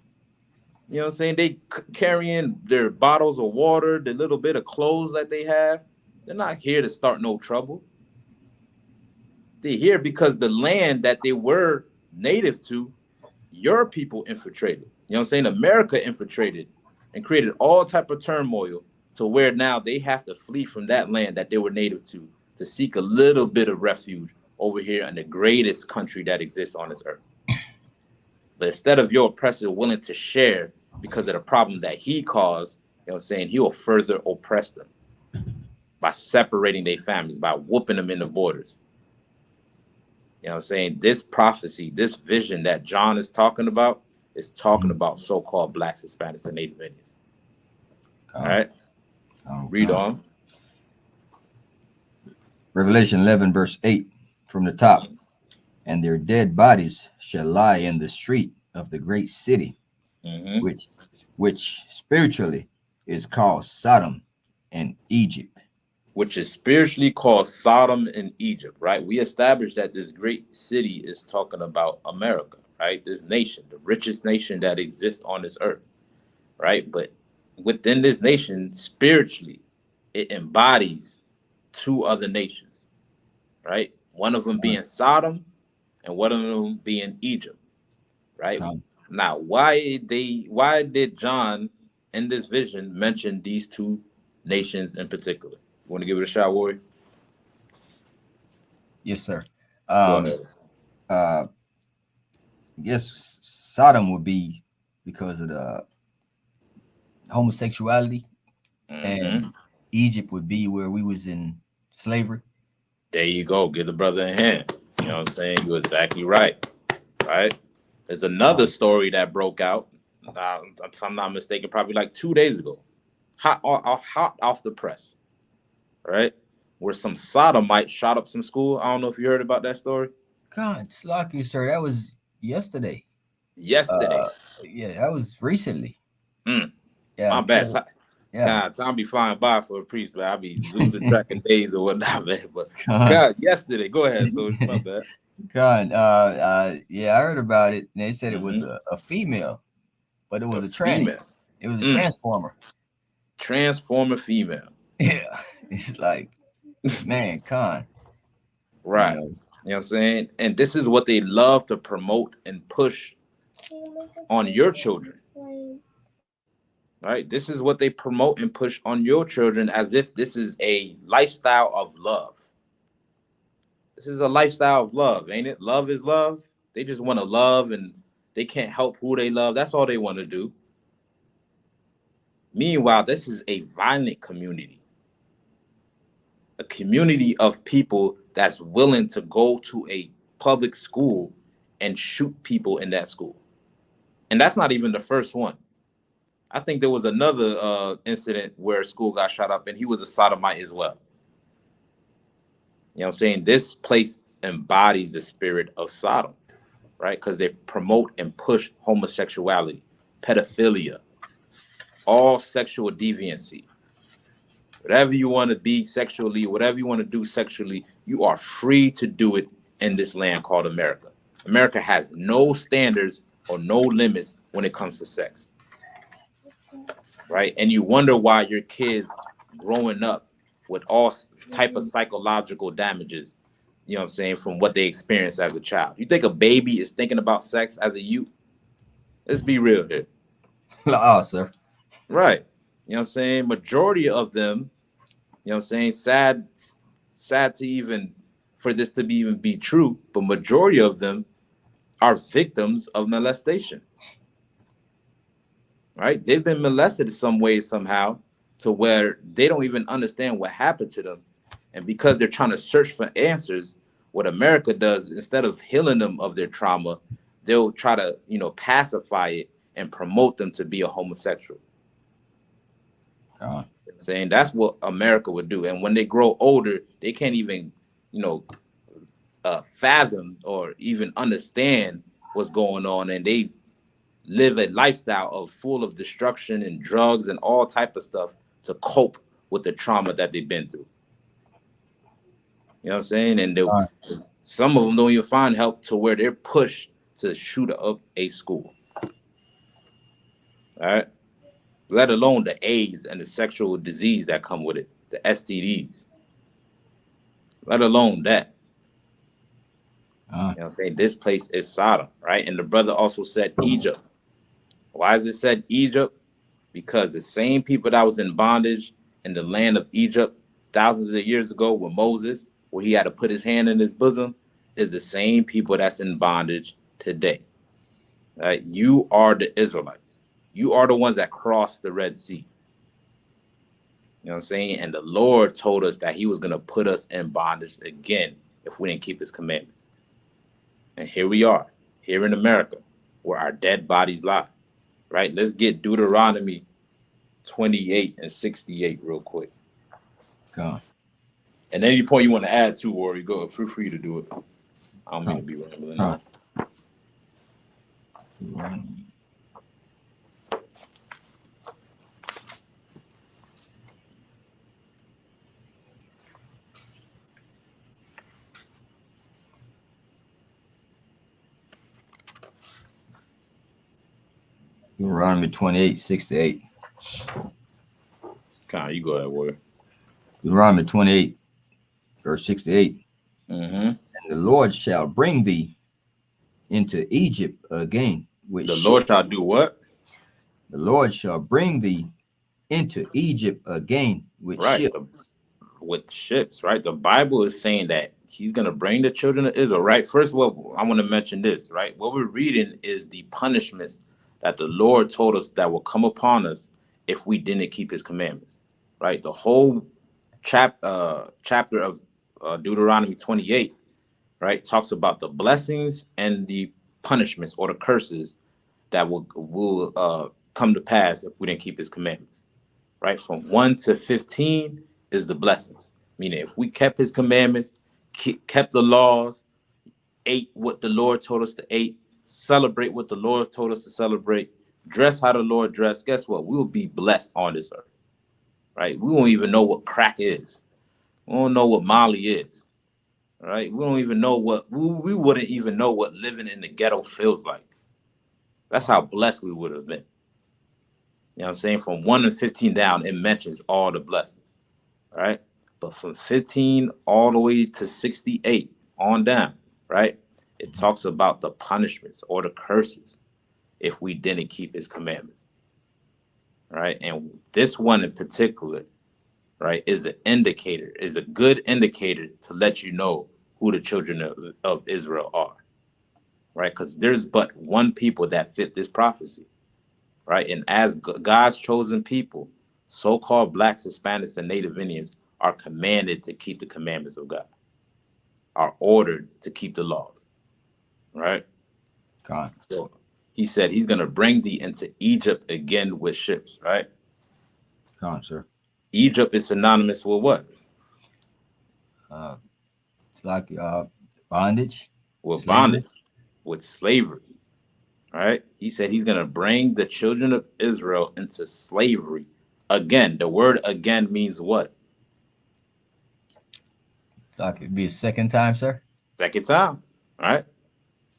Speaker 6: They carrying their bottles of water, the little bit of clothes that they have. They're not here to start no trouble. They're here because the land that they were native to, your people infiltrated. America infiltrated and created all type of turmoil to where now they have to flee from that land that they were native to seek a little bit of refuge over here in the greatest country that exists on this earth. But instead of your oppressor willing to share because of the problem that he caused, he will further oppress them by separating their families, by whooping them in the borders. This prophecy, this vision that John is talking about is talking about so-called Blacks, Hispanics, and Native Indians. All right? Read on.
Speaker 3: Revelation 11, verse 8 from the top. And their dead bodies shall lie in the street of the great city, which spiritually is called Sodom and Egypt.
Speaker 6: which is spiritually called Sodom and Egypt, right? We established that this great city is talking about America, right? This nation, the richest nation that exists on this earth, right? But within this nation, spiritually, it embodies two other nations, right? One of them being Sodom and one of them being Egypt, right? Now, why did John in this vision mention these two nations in particular? You want to give it a shot, Warrior?
Speaker 3: Yes, sir.
Speaker 6: Go ahead.
Speaker 3: I guess Sodom would be because of the homosexuality, and Egypt would be where we was in slavery.
Speaker 6: There you go. Give the brother a hand. You know what I'm saying? You're exactly right. Right? There's another story that broke out, if I'm not mistaken, probably like 2 days ago. Hot off the press. Right? Where some sodomites shot up some school. I don't know if you heard about that story.
Speaker 3: God, Slocky, sir, that was yesterday.
Speaker 6: Yesterday.
Speaker 3: Yeah, that was recently.
Speaker 6: Yeah, my bad. God, time be flying by for a priest, but I be losing track of days or whatnot, man. But God, yesterday. Go ahead, so my bad.
Speaker 3: God, yeah, I heard about it. And they said it was a female, but it was a female. It was a transformer.
Speaker 6: Transformer female.
Speaker 3: Yeah, it's like, man, Khan.
Speaker 6: Right. You know what I'm saying? And this is what they love to promote and push on your children. Right? This is what they promote and push on your children as if this is a lifestyle of love. This is a lifestyle of love, ain't it? Love is love. They just want to love and they can't help who they love. That's all they want to do. Meanwhile, this is a violent community. A community of people that's willing to go to a public school and shoot people in that school. And that's not even the first one. I think there was another incident where a school got shot up and he was a sodomite as well. You know what I'm saying? This place embodies the spirit of Sodom, right? Because they promote and push homosexuality, pedophilia, all sexual deviancy. Whatever you want to be sexually, whatever you want to do sexually, you are free to do it in this land called America. America has no standards or no limits when it comes to sex. Right? And you wonder why your kids growing up with all type of psychological damages, you know what I'm saying, from what they experienced as a child. You think a baby is thinking about sex as a youth? Let's be real here.
Speaker 3: Oh, sir.
Speaker 6: Right. You know what I'm saying? Majority of them, you know what I'm saying, sad to even for this to even be true, but majority of them are victims of molestation. Right? They've been molested in some way, somehow, to where they don't even understand what happened to them. And because they're trying to search for answers, what America does, instead of healing them of their trauma, they'll try to, pacify it and promote them to be a homosexual. Saying that's what America would do. And when they grow older, they can't even, fathom or even understand what's going on. And they live a lifestyle of full of destruction and drugs and all type of stuff to cope with the trauma that they've been through. You know what I'm saying? And some of them don't even find help to where they're pushed to shoot up a school. All right. Let alone the AIDS and the sexual disease that come with it, the STDs. Let alone that. You know what I'm saying? This place is Sodom, right? And the brother also said Egypt. Why is it said Egypt? Because the same people that was in bondage in the land of Egypt thousands of years ago with Moses, where he had to put his hand in his bosom, is the same people that's in bondage today. Right? You are the Israelites. You are the ones that crossed the Red Sea. You know what I'm saying? And the Lord told us that he was going to put us in bondage again if we didn't keep his commandments. And here we are, here in America, where our dead bodies lie. Right? Let's get Deuteronomy 28 and 68 real quick.
Speaker 3: God.
Speaker 6: And any point you want to add to, or you go, feel free to do it. I don't mean to be rambling on.
Speaker 3: Deuteronomy 28, 6 to 8.
Speaker 6: Con, you go ahead, warrior.
Speaker 3: Deuteronomy 28, verse 6 to 8.
Speaker 6: Mm-hmm.
Speaker 3: And the Lord shall bring thee into Egypt again with
Speaker 6: The
Speaker 3: ships.
Speaker 6: Lord shall do what?
Speaker 3: The Lord shall bring thee into Egypt again with
Speaker 6: Right.
Speaker 3: ships.
Speaker 6: With ships, right? The Bible is saying that he's going to bring the children of Israel, right? First of all, I want to mention this, right? What we're reading is the punishments that the Lord told us that will come upon us if we didn't keep his commandments, right? The whole chapter of Deuteronomy 28, right, talks about the blessings and the punishments or the curses that will come to pass if we didn't keep his commandments, right? From 1 to 15 is the blessings. Meaning, if we kept his commandments, kept the laws, ate what the Lord told us to eat, celebrate what the Lord told us to celebrate, dress how the Lord dressed, guess what? We will be blessed on this earth, right? We won't even know what crack is. We don't know what Molly is, right? We don't even know we wouldn't even know what living in the ghetto feels like. That's how blessed we would have been. You know what I'm saying? From 1 to 15 down, it mentions all the blessings, right? But from 15 all the way to 68 on down, right? It talks about the punishments or the curses if we didn't keep his commandments, right? And this one in particular, right, is an indicator, is a good indicator to let you know who the children of Israel are, right? Because there's but one people that fit this prophecy, right? And as God's chosen people, so-called Blacks, Hispanics, and Native Indians are commanded to keep the commandments of God, are ordered to keep the laws, right?
Speaker 3: God.
Speaker 6: So he said he's going to bring thee into Egypt again with ships, right?
Speaker 3: God, sir.
Speaker 6: Egypt is synonymous with what?
Speaker 3: It's like bondage.
Speaker 6: With
Speaker 3: slavery.
Speaker 6: bondage, with slavery, right? He said he's going to bring the children of Israel into slavery again. The word again means what?
Speaker 3: Like it'd be a second time, sir.
Speaker 6: Second time, right?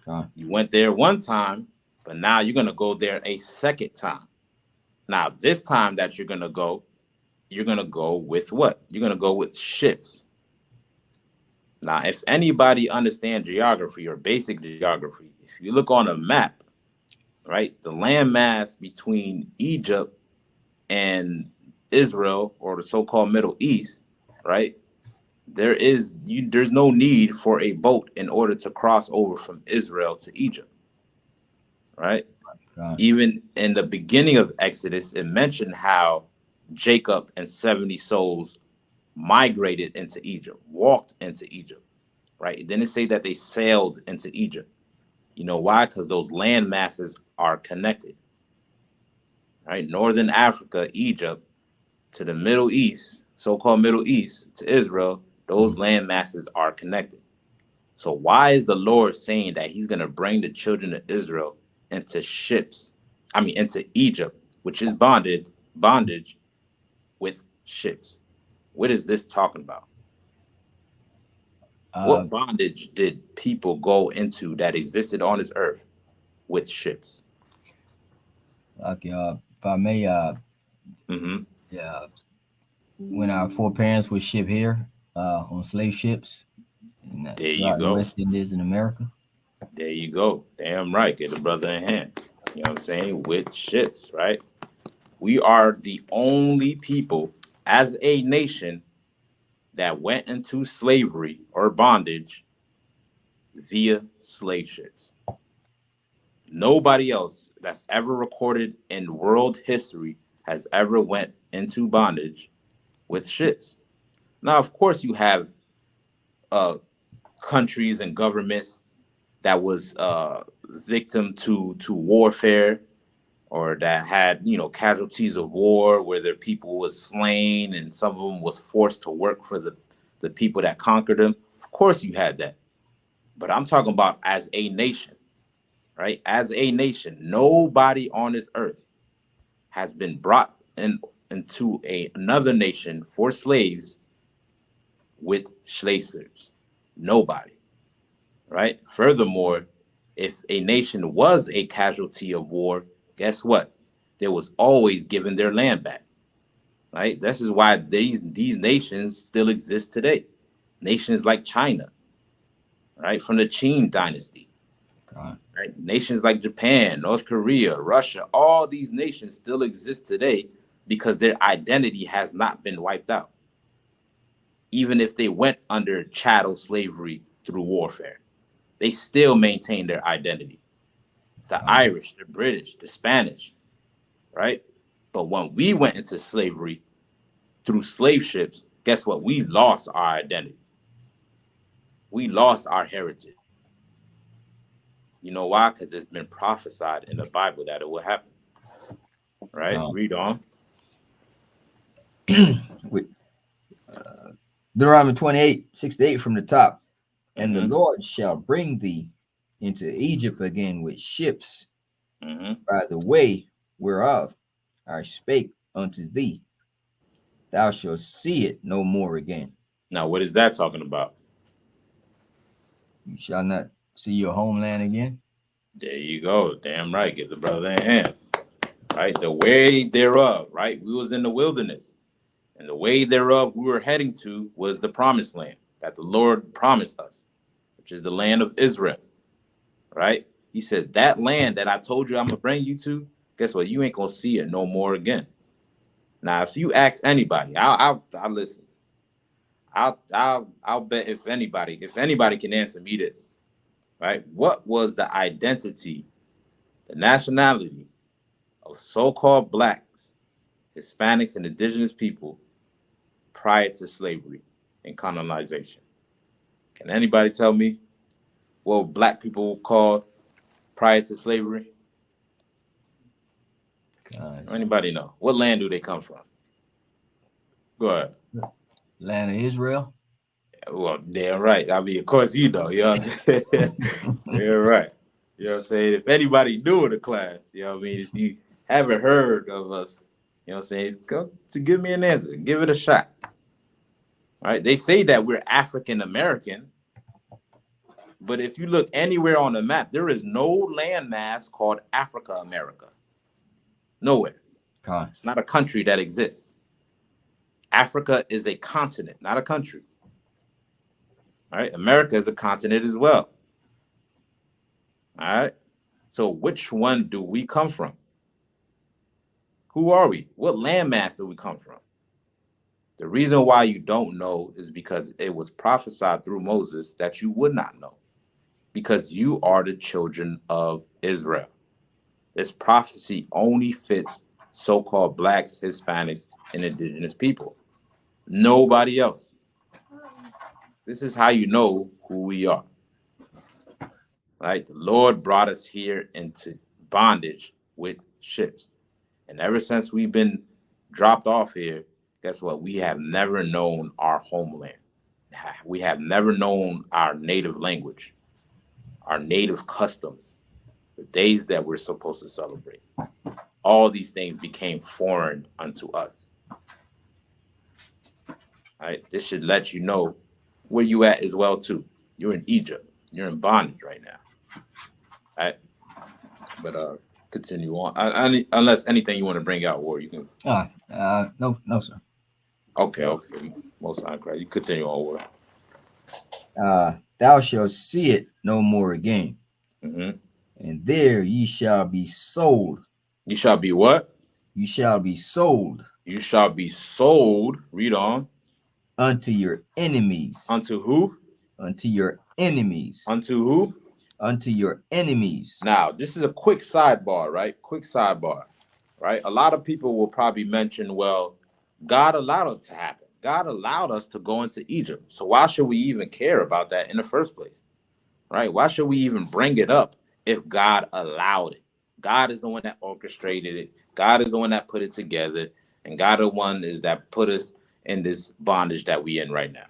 Speaker 3: God.
Speaker 6: You went there one time, but now you're going to go there a second time. Now, this time that you're going to go with what? You're going to go with ships. Now, if anybody understands geography or basic geography, if you look on a map, right, the landmass between Egypt and Israel, or the so-called Middle East, right, there's no need for a boat in order to cross over from Israel to Egypt, right?
Speaker 3: God.
Speaker 6: Even in the beginning of Exodus, it mentioned how Jacob and 70 souls migrated into Egypt, walked into Egypt, right? It didn't say that they sailed into Egypt. You know why? Because those land masses are connected, right? Northern Africa, Egypt, to the Middle East, so-called Middle East, to Israel, those land masses are connected. So why is the Lord saying that he's going to bring the children of Israel into into Egypt, which is bondage with ships? What is this talking about? What bondage did people go into that existed on this earth with ships?
Speaker 3: Like if I may, yeah, when our foreparents were shipped here on slave ships
Speaker 6: There you
Speaker 3: throughout the
Speaker 6: go.
Speaker 3: West Indies in America.
Speaker 6: There you go. Damn right. Get a brother in hand. You know what I'm saying? With ships, right? We are the only people as a nation that went into slavery or bondage via slave ships. Nobody else that's ever recorded in world history has ever went into bondage with ships. Now, of course, you have countries and governments that was victim to warfare, or that had, casualties of war where their people was slain and some of them was forced to work for the people that conquered them. Of course you had that. But I'm talking about as a nation, right? As a nation, nobody on this earth has been brought into another nation for slaves with slave ships. Nobody, right? Furthermore, if a nation was a casualty of war, guess what? They was always given their land back. Right? This is why these nations still exist today. Nations like China, right? From the Qing dynasty. Right? Nations like Japan, North Korea, Russia, all these nations still exist today because their identity has not been wiped out. Even if they went under chattel slavery through warfare, they still maintain their identity. The Irish, the British, the Spanish, right? But when we went into slavery through slave ships, guess what? We lost our identity. We lost our heritage. You know why? Because it's been prophesied in the Bible that it will happen. Right? Read on.
Speaker 3: Deuteronomy 28:6-8 from the top. And the Lord shall bring thee into Egypt again with ships by the way whereof I spake unto thee. Thou shalt see it no more again.
Speaker 6: Now, what is that talking about?
Speaker 3: You shall not see your homeland again.
Speaker 6: There you go. Damn right. Give the brother a hand. Right? The way thereof, right? We was in the wilderness. And the way thereof we were heading to was the promised land that the Lord promised us, which is the land of Israel. Right? He said, that land that I told you I'm going to bring you to, guess what? You ain't going to see it no more again. Now, if you ask anybody, I'll listen. I'll bet if anybody can answer me this, right? What was the identity, the nationality of so-called blacks, Hispanics, and indigenous people prior to slavery and colonization? Can anybody tell me what black people were called prior to slavery? Anybody know? What land do they come from? Go ahead.
Speaker 3: Land of Israel.
Speaker 6: Well, damn right. I mean, of course you know. You know what I'm saying? You're right. You know what I'm saying? If anybody new in the class, you know what I mean? If you haven't heard of us, you know what I'm saying? Go to give me an answer. Give it a shot. All right? They say that we're African American, but if you look anywhere on the map, there is no landmass called Africa America. Nowhere. It's not a country that exists. Africa is a continent, not a country. All right? America is a continent as well. All right? So which one do we come from? Who are we? What landmass do we come from? The reason why you don't know is because it was prophesied through Moses that you would not know, because you are the children of Israel. This prophecy only fits so-called blacks, Hispanics, and indigenous people. Nobody else. This is how you know who we are. Right? The Lord brought us here into bondage with ships. And ever since we've been dropped off here, guess what? We have never known our homeland. We have never known our native language, our native customs, the days that we're supposed to celebrate. All these things became foreign unto us. All right? This should let you know where you at as well, too. You're in Egypt. You're in bondage right now. All right? But continue on. Unless anything you want to bring out, War, you can.
Speaker 3: No, sir.
Speaker 6: Okay. Most high Christ. You continue on, War.
Speaker 3: Thou shalt see it no more again. And there ye shall be sold.
Speaker 6: You shall be what?
Speaker 3: You shall be sold.
Speaker 6: You shall be sold. Read on.
Speaker 3: Unto your enemies.
Speaker 6: Unto who?
Speaker 3: Unto your enemies.
Speaker 6: Unto who?
Speaker 3: Unto your enemies.
Speaker 6: Now, this is a quick sidebar, right? Quick sidebar, right? A lot of people will probably mention, well, God allowed it to happen. God allowed us to go into Egypt. So why should we even care about that in the first place? Right? Why should we even bring it up if God allowed it? God is the one that orchestrated it. God is the one that put it together. And God the one is that put us in this bondage that we in right now.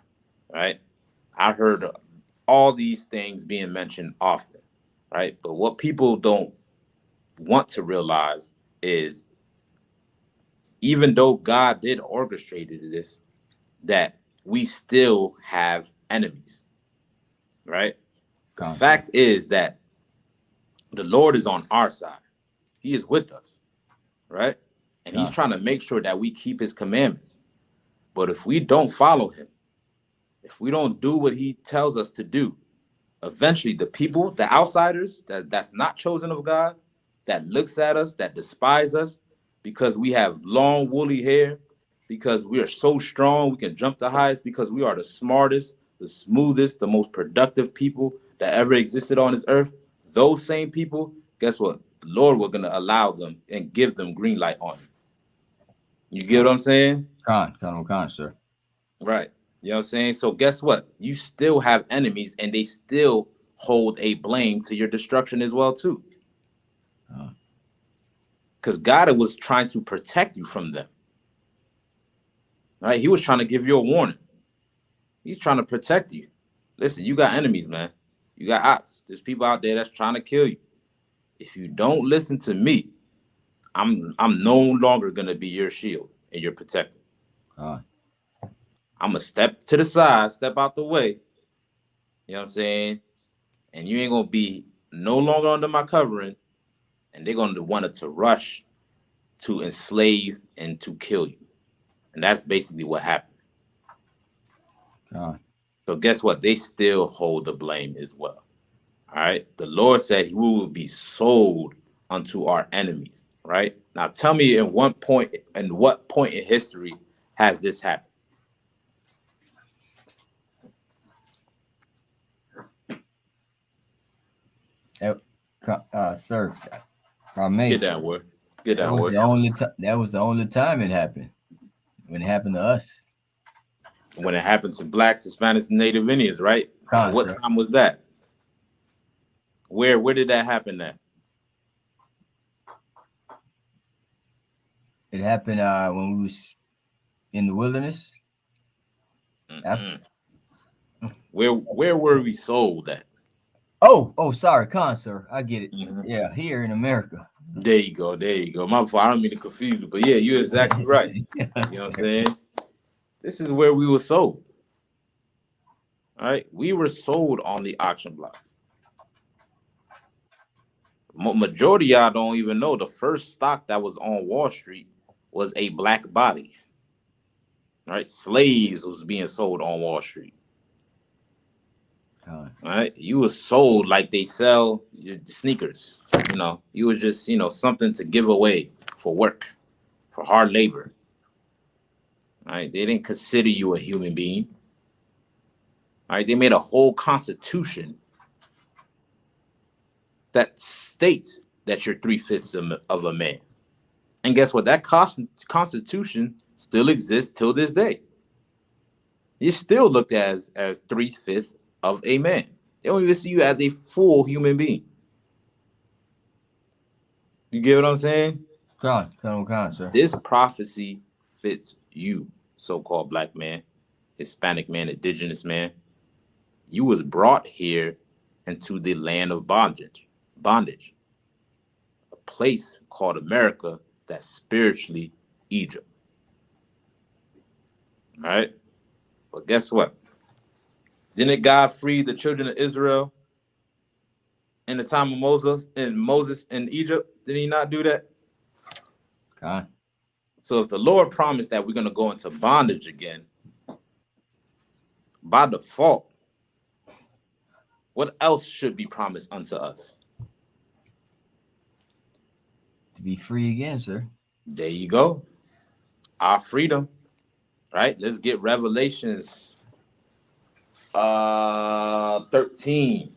Speaker 6: Right? I heard all these things being mentioned often. Right? But what people don't want to realize is, even though God did orchestrate this, that we still have enemies, right? The fact is that the Lord is on our side. He is with us, right? And he's trying to make sure that we keep his commandments. But if we don't follow him, if we don't do what he tells us to do, eventually the people, the outsiders that's not chosen of God, that looks at us, that despise us because we have long woolly hair, because we are so strong, we can jump the highest, because we are the smartest, the smoothest, the most productive people that ever existed on this earth. Those same people, guess what? The Lord was going to allow them and give them green light on you. You get what I'm saying?
Speaker 3: Con, sir.
Speaker 6: Right. You know what I'm saying? So guess what? You still have enemies, and they still hold a blame to your destruction as well, too. Because God was trying to protect you from them. Right? He was trying to give you a warning. He's trying to protect you. Listen, you got enemies, man. You got ops. There's people out there that's trying to kill you. If you don't listen to me, I'm no longer gonna be your shield and your protector. I'm gonna step to the side, step out the way. You know what I'm saying? And you ain't gonna be no longer under my covering, and they're gonna want to rush to enslave and to kill you. And that's basically what happened. So guess what? They still hold the blame as well. All right. The Lord said we will be sold unto our enemies. Right. Now tell me in what point in history has this happened?
Speaker 3: Sir,
Speaker 6: get that word.
Speaker 3: That was the only time it happened. When it happened to us.
Speaker 6: When it happened to blacks, Hispanics, and Native Indians, right? What time was that? Where did that happen at?
Speaker 3: It happened when we was in the wilderness.
Speaker 6: Where were we sold at?
Speaker 3: Oh, sorry, sir. I get it. Yeah, here in America.
Speaker 6: There you go. My fault. I don't mean to confuse you, but yeah, you're exactly right. You know what I'm saying? This is where we were sold. All right, we were sold on the auction blocks. Majority of y'all don't even know the first stock that was on Wall Street was a black body. Right, slaves was being sold on Wall Street. All right, you were sold like they sell sneakers. You know, you were just something to give away for work, for hard labor. All right, they didn't consider you a human being. All right, they made a whole constitution that states that you're 3/5 of a man. And guess what? That constitution still exists till this day. You're still looked at as 3/5 of a man. They don't even see you as a full human being. You get what I'm saying?
Speaker 3: Sir.
Speaker 6: This prophecy fits you, so-called black man, Hispanic man, indigenous man. You was brought here into the land of bondage, a place called America that's spiritually Egypt. All right? But guess what? Didn't God free the children of Israel in the time of Moses in Egypt? Did he not do that? So if the Lord promised that we're going to go into bondage again, by default, what else should be promised unto us?
Speaker 3: To be free again, sir.
Speaker 6: There you go. Our freedom. Right? Let's get Revelations 13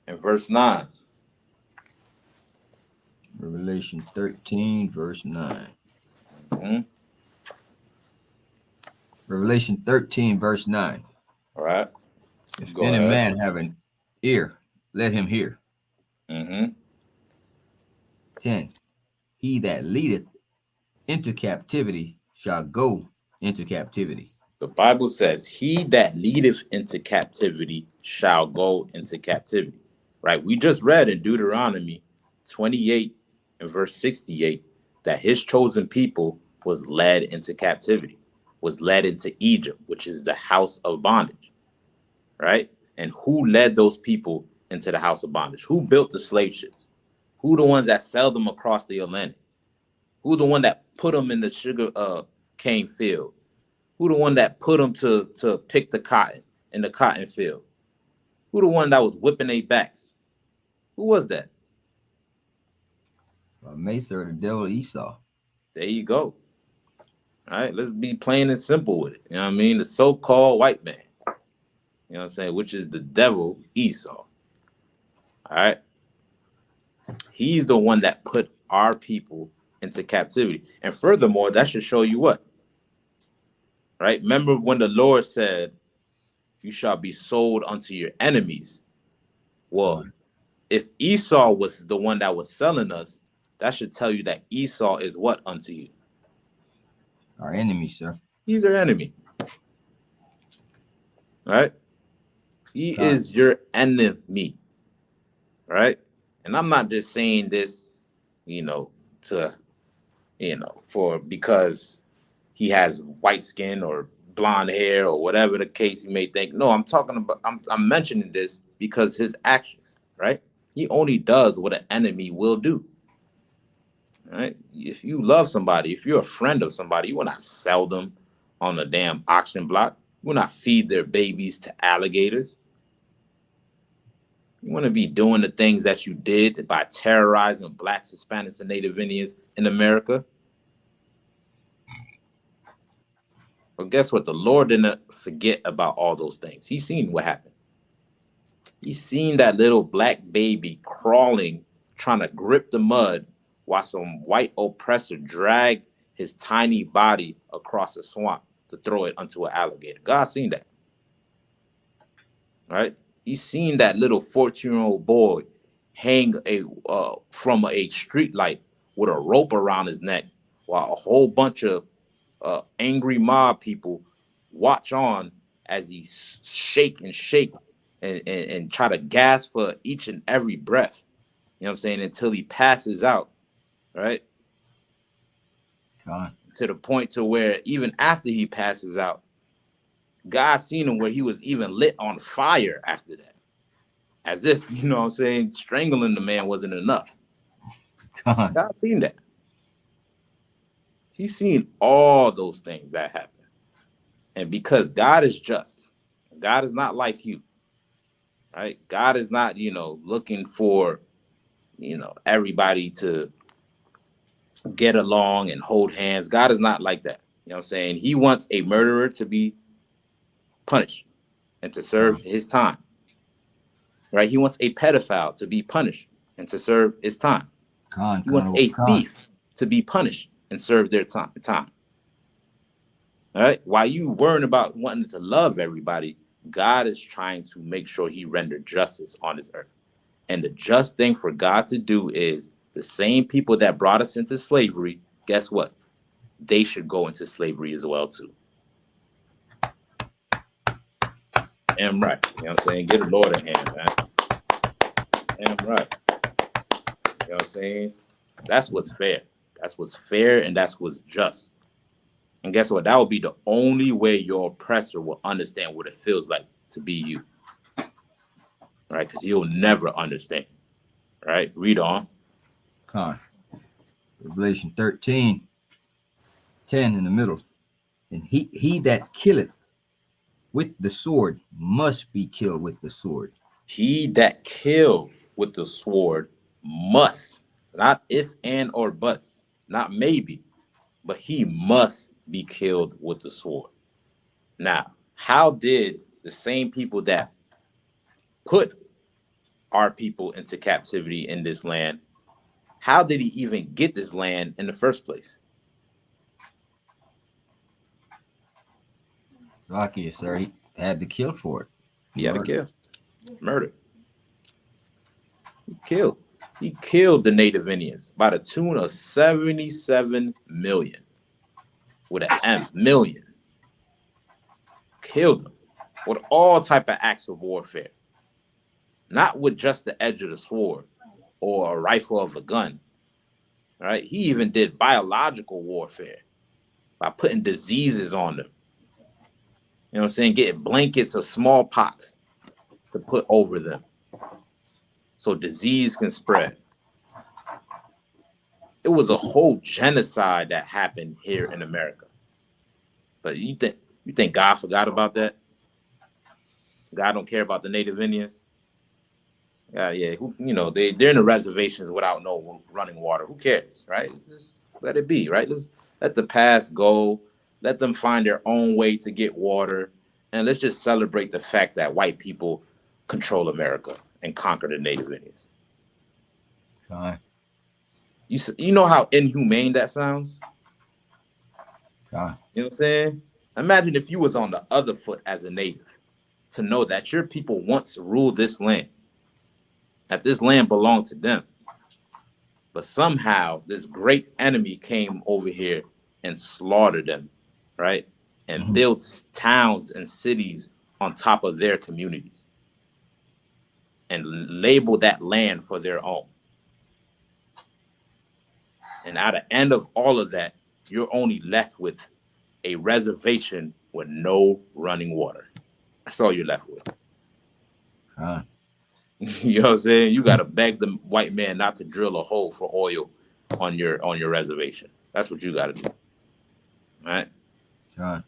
Speaker 6: and verse 9.
Speaker 3: Revelation 13, verse 9. Revelation 13, verse 9.
Speaker 6: All right.
Speaker 3: If any man have an ear, let him hear. 10. He that leadeth into captivity shall go into captivity.
Speaker 6: The Bible says, he that leadeth into captivity shall go into captivity. Right? We just read in Deuteronomy 28 and verse 68 that his chosen people was led into captivity, was led into Egypt, which is the house of bondage. Right? And who led those people into the house of bondage? Who built the slave ships? Who the ones that sell them across the Atlantic? Who the one that put them in the sugar cane field? Who the one that put them to pick the cotton in the cotton field? Who the one that was whipping their backs? Who was that?
Speaker 3: Mesa or the devil Esau.
Speaker 6: There you go. All right, let's be plain and simple with it. You know what I mean? The so-called white man. You know what I'm saying? Which is the devil Esau. All right. He's the one that put our people into captivity. And furthermore, that should show you what? Right? Remember when the Lord said, you shall be sold unto your enemies. Well, if Esau was the one that was selling us, that should tell you that Esau is what unto you?
Speaker 3: Our enemy, sir.
Speaker 6: He's our enemy. Right? He is your enemy. Right? And I'm not just saying this, because he has white skin or blonde hair or whatever the case you may think. No, I'm mentioning this because his actions, right? He only does what an enemy will do. Right? If you love somebody, if you're a friend of somebody, you will not sell them on a damn auction block. You will not feed their babies to alligators. You want to be doing the things that you did by terrorizing Blacks, Hispanics, and Native Indians in America. But guess what? The Lord didn't forget about all those things. He's seen what happened. He's seen that little black baby crawling, trying to grip the mud while some white oppressor dragged his tiny body across a swamp to throw it onto an alligator. God's seen that. Right? He's seen that little 14-year-old boy hang from a street light with a rope around his neck while a whole bunch of angry mob people watch on as he shake and try to gasp for each and every breath. You know what I'm saying? Until he passes out, right? To the point to where even after he passes out, God seen him where he was even lit on fire after that. As if, you know what I'm saying, strangling the man wasn't enough. God seen that. He's seen all those things that happen. And because God is just, God is not like you, right? God is not, looking for, everybody to get along and hold hands. God is not like that. You know what I'm saying? He wants a murderer to be punished and to serve his time, right? He wants a pedophile to be punished and to serve his time. He wants a thief to be punished and serve their time. All right. While you worrying about wanting to love everybody, God is trying to make sure he rendered justice on this earth. And the just thing for God to do is the same people that brought us into slavery, guess what? They should go into slavery as well, too. And right. You know what I'm saying? Get a Lord a hand, man. And right. You know what I'm saying? That's what's fair. That's what's fair and that's what's just. And guess what? That will be the only way your oppressor will understand what it feels like to be you. Right? Because he'll never understand. Right? Read on.
Speaker 3: Revelation 13, 10 in the middle. And he that killeth with the sword must be killed with the sword.
Speaker 6: He that killed with the sword must, not if, and, or buts, not maybe, but he must be killed with the sword. Now, how did the same people that put our people into captivity in this land, how did he even get this land in the first place?
Speaker 3: Lucky, sir. He had to kill for it.
Speaker 6: He had to kill. Murder. He killed the Native Indians by the tune of 77 million. With an M, million. Killed them with all type of acts of warfare. Not with just the edge of the sword or a rifle of a gun. Right? He even did biological warfare by putting diseases on them. You know what I'm saying? Getting blankets of smallpox to put over them so disease can spread. It was a whole genocide that happened here in America. But you think God forgot about that? God don't care about the Native Indians? Yeah. They're in the reservations without no running water. Who cares, right? Just let it be, right? Let's let the past go. Let them find their own way to get water. And let's just celebrate the fact that white people control America and conquer the Native Indians.
Speaker 3: God.
Speaker 6: You know how inhumane that sounds?
Speaker 3: God.
Speaker 6: You know what I'm saying? Imagine if you was on the other foot as a native, to know that your people once ruled this land, that this land belonged to them. But somehow this great enemy came over here and slaughtered them, right? And built towns and cities on top of their communities and labeled that land for their own. And at the end of all of that, you're only left with a reservation with no running water. That's all you're left with. You know what I'm saying? You got to beg the white man not to drill a hole for oil on your reservation. That's what you got to do. All right? You know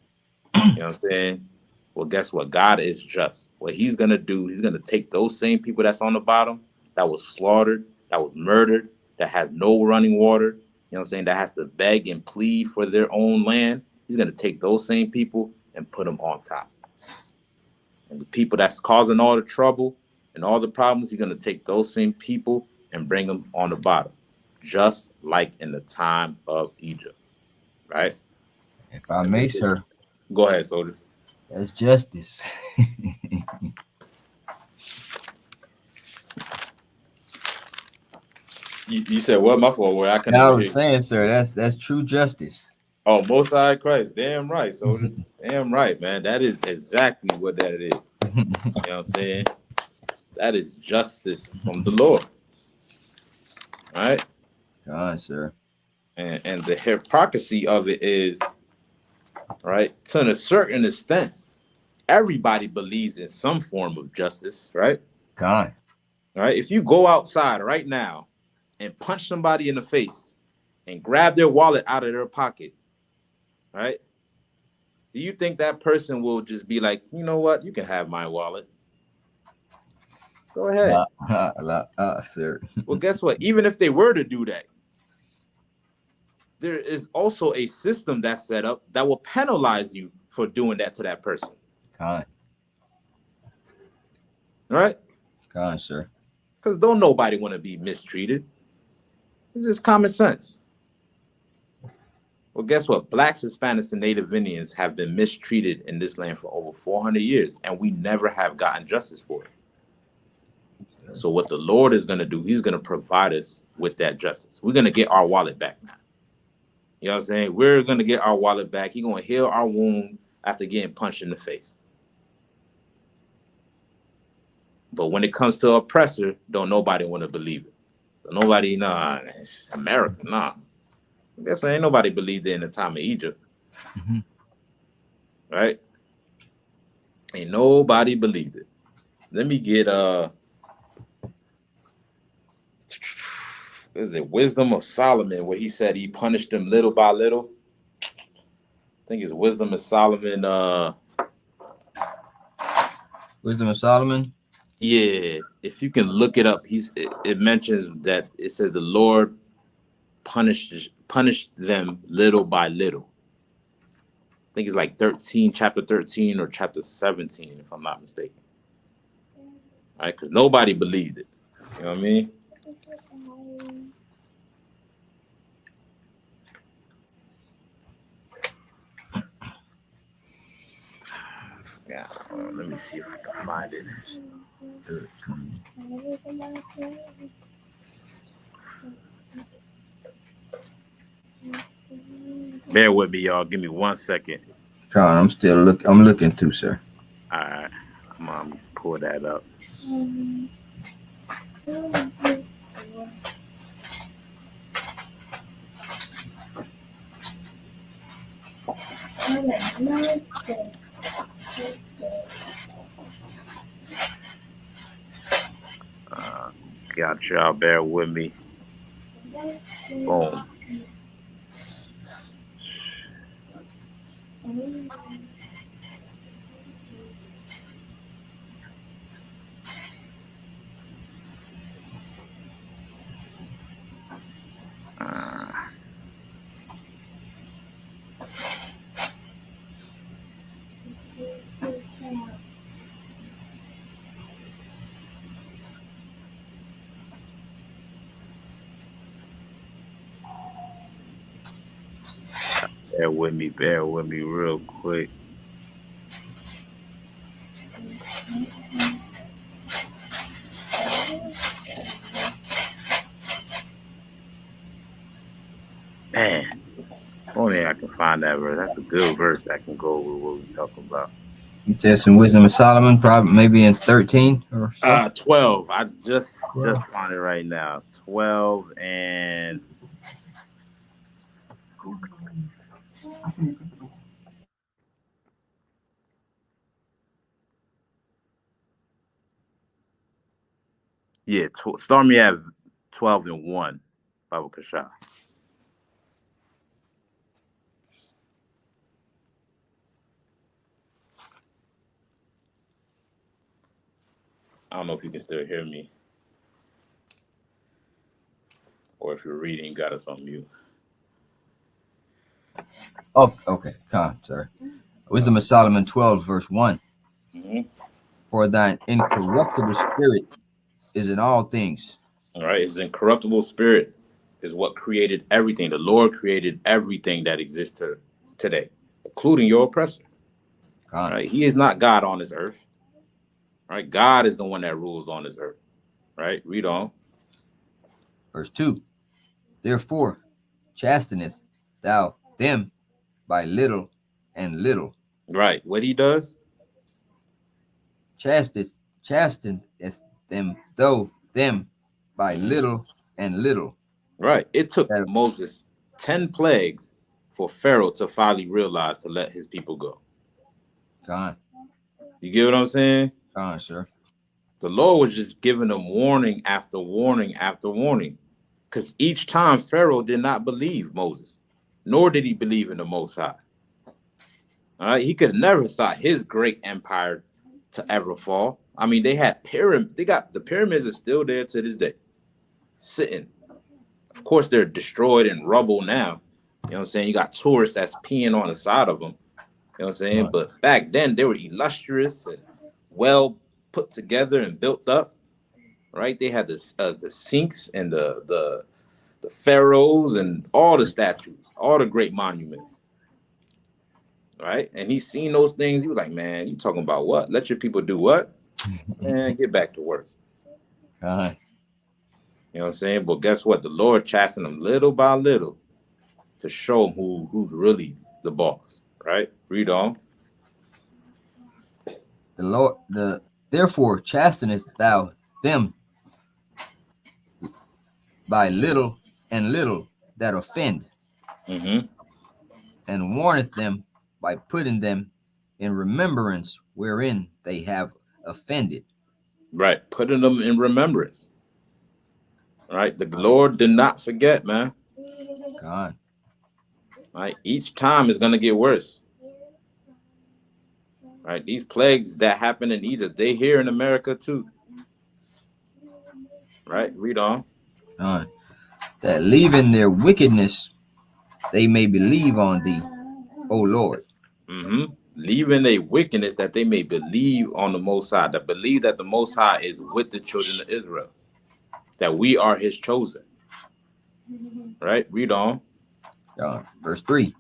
Speaker 6: what I'm saying? Well, guess what? God is just. What he's going to do, he's going to take those same people that's on the bottom, that was slaughtered, that was murdered, that has no running water, you know what I'm saying, that has to beg and plead for their own land. He's going to take those same people and put them on top. And the people that's causing all the trouble and all the problems, he's going to take those same people and bring them on the bottom, just like in the time of Egypt, right?
Speaker 3: If I may, sir.
Speaker 6: Go ahead, soldier.
Speaker 3: That's justice.
Speaker 6: You said what? My fault. Where
Speaker 3: I was saying, sir, that's true justice.
Speaker 6: Oh, Most High Christ. Damn right, soldier. Damn right, man. That is exactly what that is. You know what I'm saying? That is justice from the Lord. All right?
Speaker 3: God, sir.
Speaker 6: And the hypocrisy of it is, right, to a certain extent, everybody believes in some form of justice, right?
Speaker 3: God.
Speaker 6: All right? If you go outside right now and punch somebody in the face and grab their wallet out of their pocket, right? Do you think that person will just be like, you know what? You can have my wallet. Go ahead.
Speaker 3: Sir.
Speaker 6: Well, guess what? Even if they were to do that, there is also a system that's set up that will penalize you for doing that to that person.
Speaker 3: God.
Speaker 6: All right?
Speaker 3: God, sir.
Speaker 6: Because don't nobody want to be mistreated. It's just common sense. Well, guess what? Blacks, Hispanics, and Native Indians have been mistreated in this land for over 400 years, and we never have gotten justice for it. So what the Lord is going to do, he's going to provide us with that justice. We're going to get our wallet back now. You know what I'm saying? We're going to get our wallet back. He's going to heal our wound after getting punched in the face. But when it comes to oppressor, don't nobody want to believe it. Nobody, nah, it's America, nah. That's why ain't nobody believed it in the time of Egypt. Right? Ain't nobody believed it. Let me get is it Wisdom of Solomon, where he said he punished them little by little? I think it's Wisdom of Solomon.
Speaker 3: Wisdom of Solomon?
Speaker 6: Yeah, if you can look it up, it mentions that it says the Lord punished them little by little. I think it's like chapter 13 or chapter 17, if I'm not mistaken. All right, because nobody believed it. You know what I mean? Yeah, let me see if I can find it. Bear with me, y'all. Give me 1 second.
Speaker 3: God, I'm looking too, sir.
Speaker 6: All right, I'm gonna pull that up. Got y'all. Bear with me. Boom. Bear with me real quick. Man, only I can find that verse. That's a good verse that can go with what we're talking about.
Speaker 3: You said some Wisdom of Solomon, probably maybe in 13 or so.
Speaker 6: 12. I just found it right now. 12 and yeah, start me at 12 and 1, Baba Kasha. I don't know if you can still hear me. Or if you're reading, you got us on mute.
Speaker 3: Oh, okay. Sorry. Wisdom of Solomon 12, verse 1.
Speaker 6: Mm-hmm.
Speaker 3: For thine incorruptible spirit is in all things.
Speaker 6: All right. His incorruptible spirit is what created everything. The Lord created everything that exists today, including your oppressor. Right? He is not God on this earth. Right? God is the one that rules on this earth. Right? Read on.
Speaker 3: Verse 2. Therefore, chasteneth thou them by little and little.
Speaker 6: Right. What he does?
Speaker 3: Chasteneth them by little and little.
Speaker 6: Right. It took Moses 10 plagues for Pharaoh to finally realize to let his people go.
Speaker 3: God.
Speaker 6: You get what I'm saying?
Speaker 3: God, sir.
Speaker 6: The Lord was just giving them warning after warning after warning. Because each time Pharaoh did not believe Moses, nor did he believe in the Most High. All right, he could never thought his great empire to ever fall. I mean, they had the pyramids are still there to this day, sitting. Of course, they're destroyed and rubble now. You know what I'm saying? You got tourists that's peeing on the side of them. You know what I'm saying? Nice. But back then, they were illustrious and well put together and built up. Right? They had the Sphinx and the pharaohs and all the statues, all the great monuments. Right? And he's seen those things. He was like, man, you talking about what? Let your people do what? And get back to work.
Speaker 3: You know
Speaker 6: what I'm saying? But guess what? The Lord chastened them little by little to show them who's really the boss. Right? Read on.
Speaker 3: Therefore chastenest thou them by little and little that offend, and warneth them by putting them in remembrance wherein they have offended.
Speaker 6: Right, putting them in remembrance. Right, the Lord did not forget, man.
Speaker 3: God.
Speaker 6: Right, each time is gonna get worse. Right, these plagues that happen in Egypt, they here in America too. Right, read on.
Speaker 3: That leaving their wickedness, they may believe on thee, O Lord.
Speaker 6: Leaving their wickedness, that they may believe on the Most High, that believe that the Most High is with the children of Israel, that we are his chosen. Right, read on.
Speaker 3: Verse 3.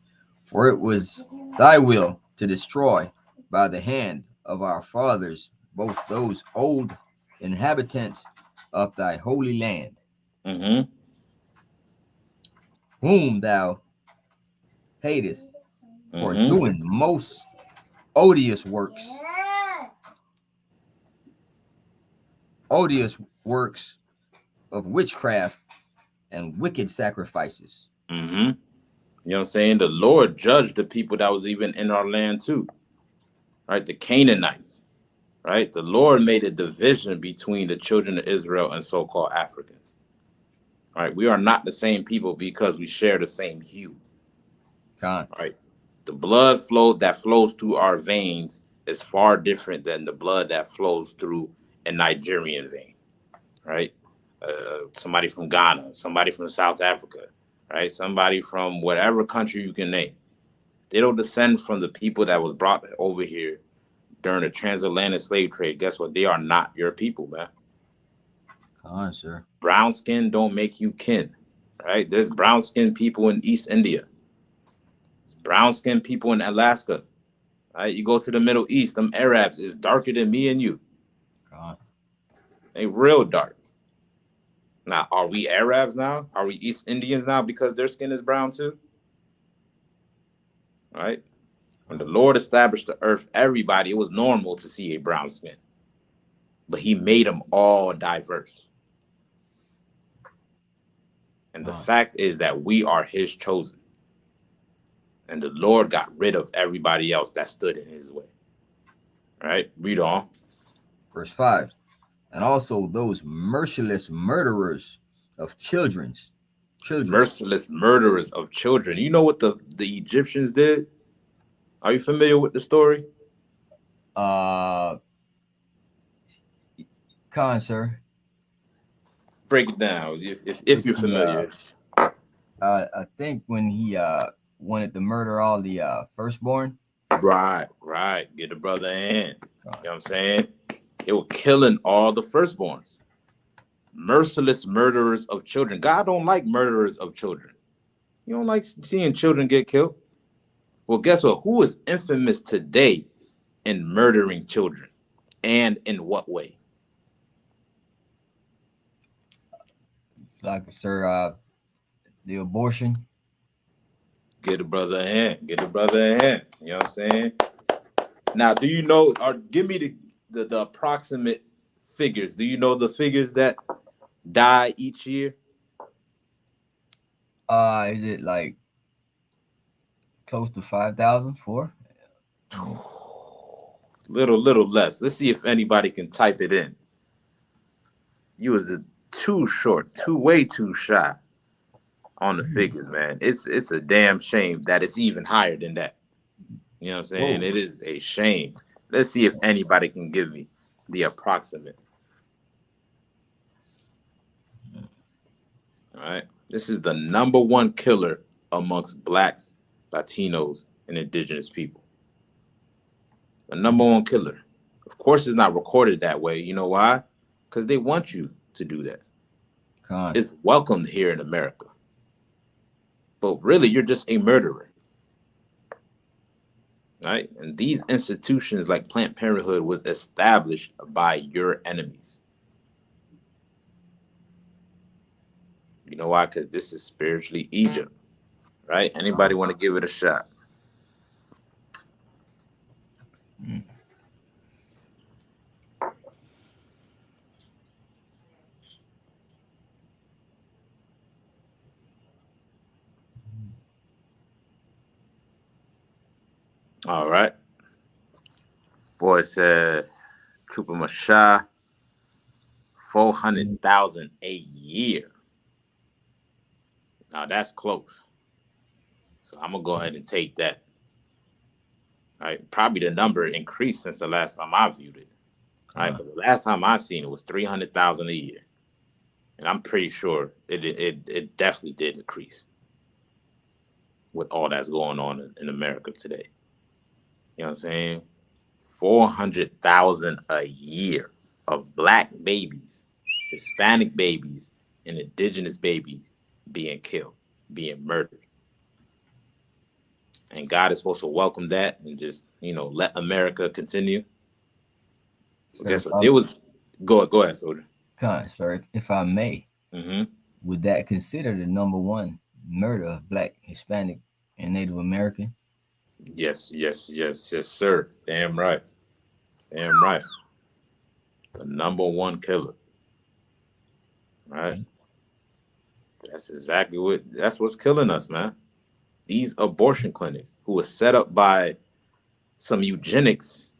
Speaker 3: For it was thy will to destroy by the hand of our fathers both those old inhabitants of thy holy land, whom thou hatest for doing most odious works of witchcraft and wicked sacrifices.
Speaker 6: You know what I'm saying? The Lord judged the people that was even in our land too. Right? The Canaanites. Right? The Lord made a division between the children of Israel and so-called Africans. Right? We are not the same people because we share the same hue. Right? The blood flow that flows through our veins is far different than the blood that flows through a Nigerian vein. Right? Somebody from Ghana, somebody from South Africa, right? Somebody from whatever country you can name. They don't descend from the people that was brought over here during the transatlantic slave trade. Guess what? They are not your people, man.
Speaker 3: Sir.
Speaker 6: Brown skin don't make you kin, right? There's brown skin people in East India. There's brown skin people in Alaska, right? You go to the Middle East, them Arabs is darker than me and you. They real dark. Now, are we Arabs now? Are we East Indians now because their skin is brown too? Right? When the Lord established the earth, everybody, it was normal to see a brown skin. But he made them all diverse. And the fact is that we are his chosen. And the Lord got rid of everybody else that stood in his way. All right? Read on.
Speaker 3: Verse 5. And also those merciless murderers of children.
Speaker 6: Merciless murderers of children. You know what the Egyptians did? Are you familiar with the story?
Speaker 3: Sir.
Speaker 6: Break it down if you're familiar.
Speaker 3: I think when he wanted to murder all the firstborn.
Speaker 6: Right. Get the brother in. You know what I'm saying? They were killing all the firstborns. Merciless murderers of children. God don't like murderers of children. You don't like seeing children get killed. Well, guess what? Who is infamous today in murdering children? And in what way?
Speaker 3: It's like, sir, the abortion.
Speaker 6: Get a brother in. You know what I'm saying? Now, do you know, or give me the approximate figures. Do you know the figures that die each year?
Speaker 3: Is it like close to 5,000 for?
Speaker 6: Little less. Let's see if anybody can type it in. You was too short, way too shy on the figures, man. It's a damn shame that it's even higher than that. You know what I'm saying? Whoa. It is a shame. Let's see if anybody can give me the approximate. All right. This is the number one killer amongst blacks, Latinos, and indigenous people. The number one killer. Of course, it's not recorded that way. You know why? Because they want you to do that. It's welcomed here in America. But really, you're just a murderer. Right? And these institutions like Planned Parenthood was established by your enemies. You know why? Because this is spiritually Egypt. Right? Anybody want to give it a shot? All right. Boy said Trooper Mashah, 400,000 a year. Now that's close. So I'm gonna go ahead and take that. All right. Probably the number increased since the last time I viewed it. All right, but the last time I seen it was 300,000 a year. And I'm pretty sure it definitely did increase with all that's going on in America today. You know what I'm saying? 400,000 a year of black babies, Hispanic babies, and indigenous babies being killed, being murdered. And God is supposed to welcome that and just, let America continue. So guess what? It was go ahead, Soldier.
Speaker 3: Sir, if I may, would that consider the number one murder of black, Hispanic, and Native American?
Speaker 6: Yes, sir. Damn right. The number one killer. Right? That's exactly that's what's killing us, man. These abortion clinics who were set up by some eugenics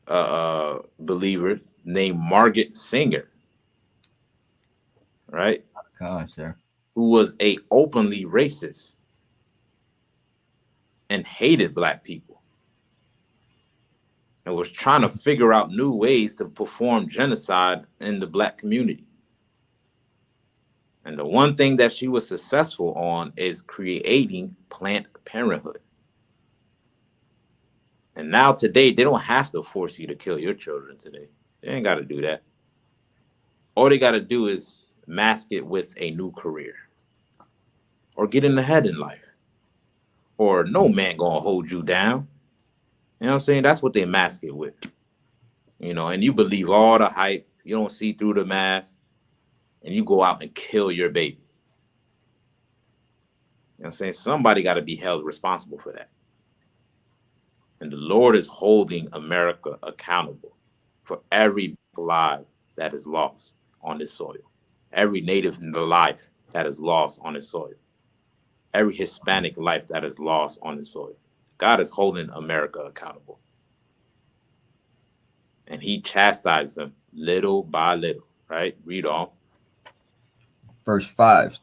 Speaker 6: believer named Margaret Singer. Right?
Speaker 3: Come on, sir.
Speaker 6: who was a openly racist and hated black people and was trying to figure out new ways to perform genocide in the black community. And the one thing that she was successful on is creating Planned Parenthood. And now today, they don't have to force you to kill your children today. They ain't got to do that. All they got to do is mask it with a new career or get in the head in life, or no man gonna hold you down. You know what I'm saying? That's what they mask it with, you know, and you believe all the hype. You don't see through the mask and you go out and kill your baby. You know what I'm saying? Somebody got to be held responsible for that. And the Lord is holding America accountable for every life that is lost on this soil, every native life that is lost on this soil, every Hispanic life that is lost on this soil. God is holding America accountable. And he chastised them little by little, right? Read on.
Speaker 3: Verse 5.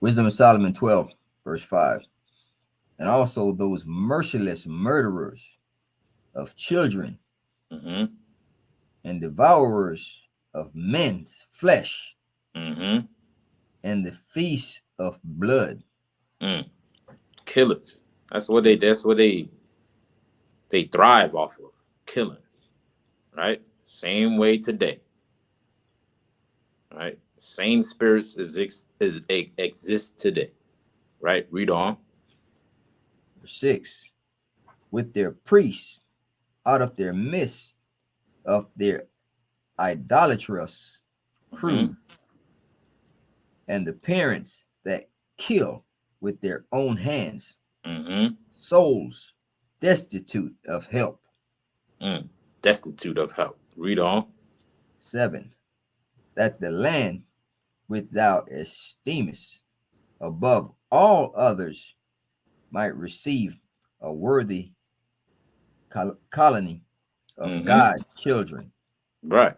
Speaker 3: Wisdom of Solomon 12, verse 5. And also those merciless murderers of children and devourers of men's flesh and the feast of blood.
Speaker 6: Killers. That's what they thrive off of. Killing. Right? Same way today. Right? Same spirits exist today. Right? Read on.
Speaker 3: Verse 6. With their priests out of their midst of their idolatrous crews, and the parents that kill with their own hands, souls destitute of help.
Speaker 6: Destitute of help. Read on.
Speaker 3: 7. That the land which thou esteemest above all others might receive a worthy colony of God's children.
Speaker 6: Right.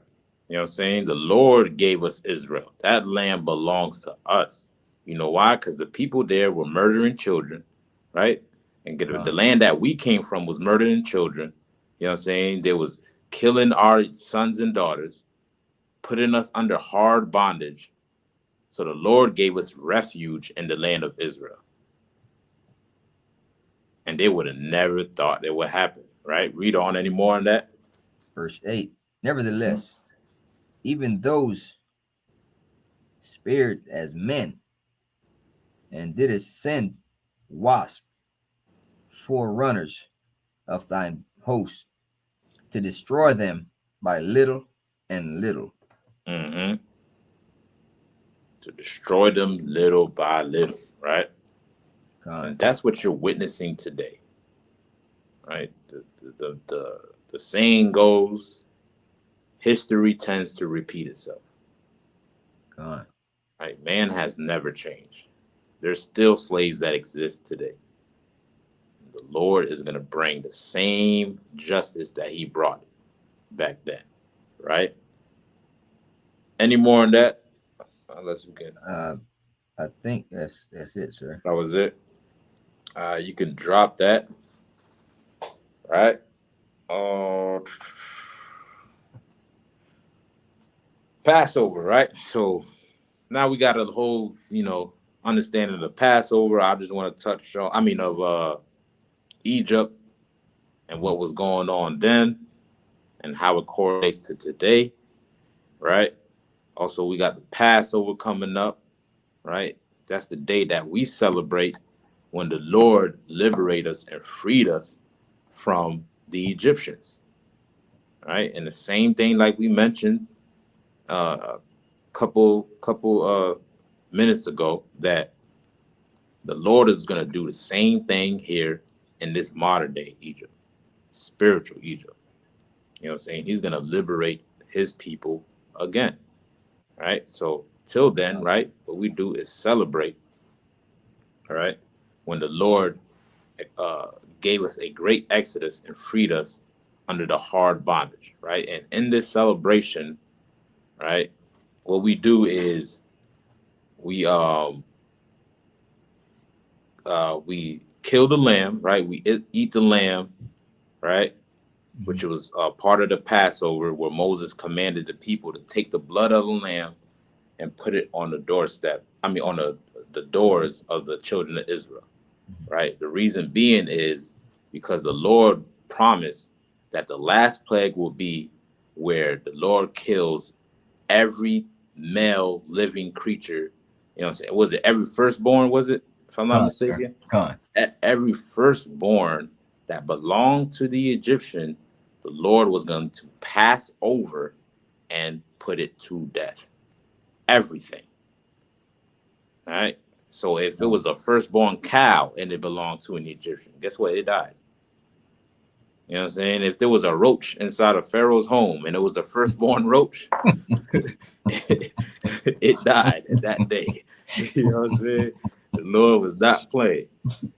Speaker 6: You know what I'm saying? The Lord gave us Israel. That land belongs to us. You know why? Because the people there were murdering children, right? And the land that we came from was murdering children. You know what I'm saying? They was killing our sons and daughters, putting us under hard bondage. So the Lord gave us refuge in the land of Israel. And they would have never thought it would happen, right? Read on any more on that.
Speaker 3: Verse 8. Nevertheless, even those spared as men, and didst send wasps, forerunners of thine host, to destroy them by little and little.
Speaker 6: To destroy them little by little, right? And that's what you're witnessing today, right? The saying goes, history tends to repeat itself. Right? Man has never changed. There's still slaves that exist today. The Lord is going to bring the same justice that he brought back then, right? Any more on that? Unless we can.
Speaker 3: I think that's it, sir.
Speaker 6: That was it. You can drop that, right? Passover, right? So now we got a whole, understanding of the Passover. I just want to touch on, of Egypt and what was going on then and how it correlates to today, right? Also, we got the Passover coming up, right? That's the day that we celebrate when the Lord liberated us and freed us from the Egyptians, right? And the same thing, like we mentioned a couple minutes ago, that the Lord is going to do the same thing here in this modern day Egypt, spiritual Egypt. You know what I'm saying? He's going to liberate his people again, right? So till then, right, what we do is celebrate, all right, when the Lord gave us a great exodus and freed us under the hard bondage, right? And in this celebration, right, what we do is we kill the lamb, right? We eat the lamb, right? Which was part of the Passover, where Moses commanded the people to take the blood of the lamb and put it on the doorstep. I mean, on the doors of the children of Israel, right? The reason being is because the Lord promised that the last plague will be where the Lord kills every male living creature. You know what I'm saying? Was it every firstborn? Was it? If I'm not mistaken, every firstborn that belonged to the Egyptian, the Lord was going to pass over and put it to death. Everything. All right. So if it was a firstborn cow and it belonged to an Egyptian, guess what? It died. You know what I'm saying? If there was a roach inside of Pharaoh's home and it was the firstborn roach, it died that day. You know what I'm saying? The Lord was not playing.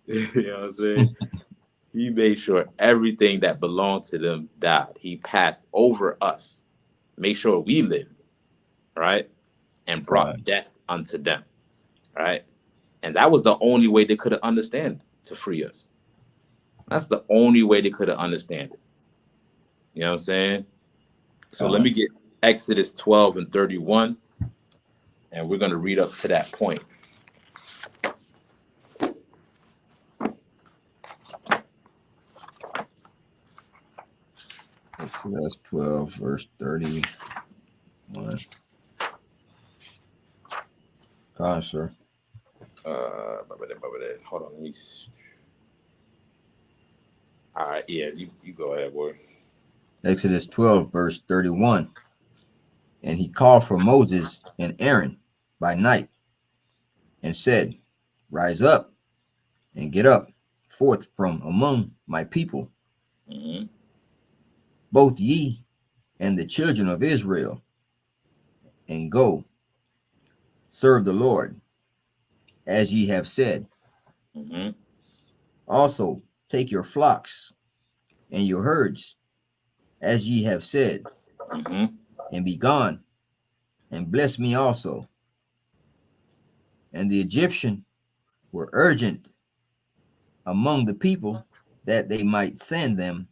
Speaker 6: You know what I'm saying? He made sure everything that belonged to them died. He passed over us, made sure we lived, right? And brought death unto them, right? And that was the only way they could have understood to free us. That's the only way they could have understood it. You know what I'm saying? So let me get Exodus 12 and 31, and we're going to read up to that point.
Speaker 3: Exodus 12, verse 31. Come on, sir.
Speaker 6: Hold on, let me. All right, yeah, you go ahead, boy.
Speaker 3: Exodus 12, verse 31. And he called for Moses and Aaron by night and said, Rise up and get up forth from among my people, both ye and the children of Israel, and go serve the Lord, as ye have said. Also take your flocks and your herds, as ye have said, and be gone, and bless me also. And the Egyptians were urgent among the people that they might send them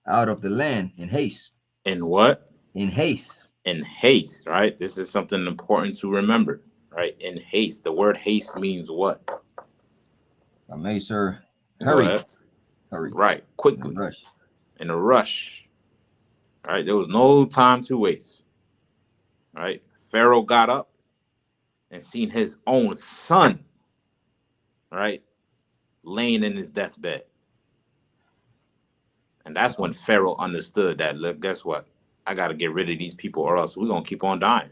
Speaker 3: out of the land in haste.
Speaker 6: In what?
Speaker 3: In haste.
Speaker 6: In haste, right? This is something important to remember, right? In haste. The word haste means what?
Speaker 3: I may, sir. Hurry. Hurry.
Speaker 6: Right. Quickly.
Speaker 3: In a rush.
Speaker 6: In a rush. Right? There was no time to waste. Right? Pharaoh got up and seen his own son, right, laying in his deathbed. And that's when Pharaoh understood that, look, guess what? I got to get rid of these people or else we're going to keep on dying.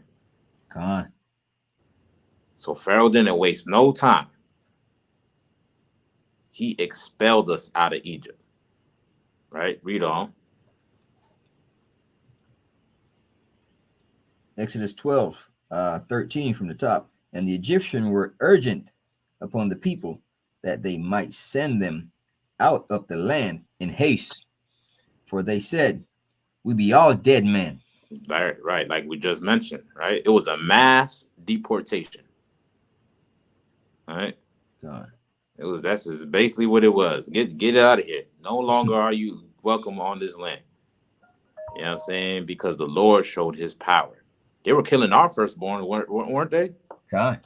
Speaker 3: Come on.
Speaker 6: So Pharaoh didn't waste no time. He expelled us out of Egypt. Right? Read on.
Speaker 3: Exodus 12, 13 from the top. And the Egyptians were urgent upon the people that they might send them out of the land in haste. For they said, we be all dead men.
Speaker 6: Right, like we just mentioned, right? It was a mass deportation. All right?
Speaker 3: God.
Speaker 6: That's basically what it was. Get out of here. No longer are you welcome on this land. You know what I'm saying? Because the Lord showed his power. They were killing our firstborn, weren't they?
Speaker 3: God.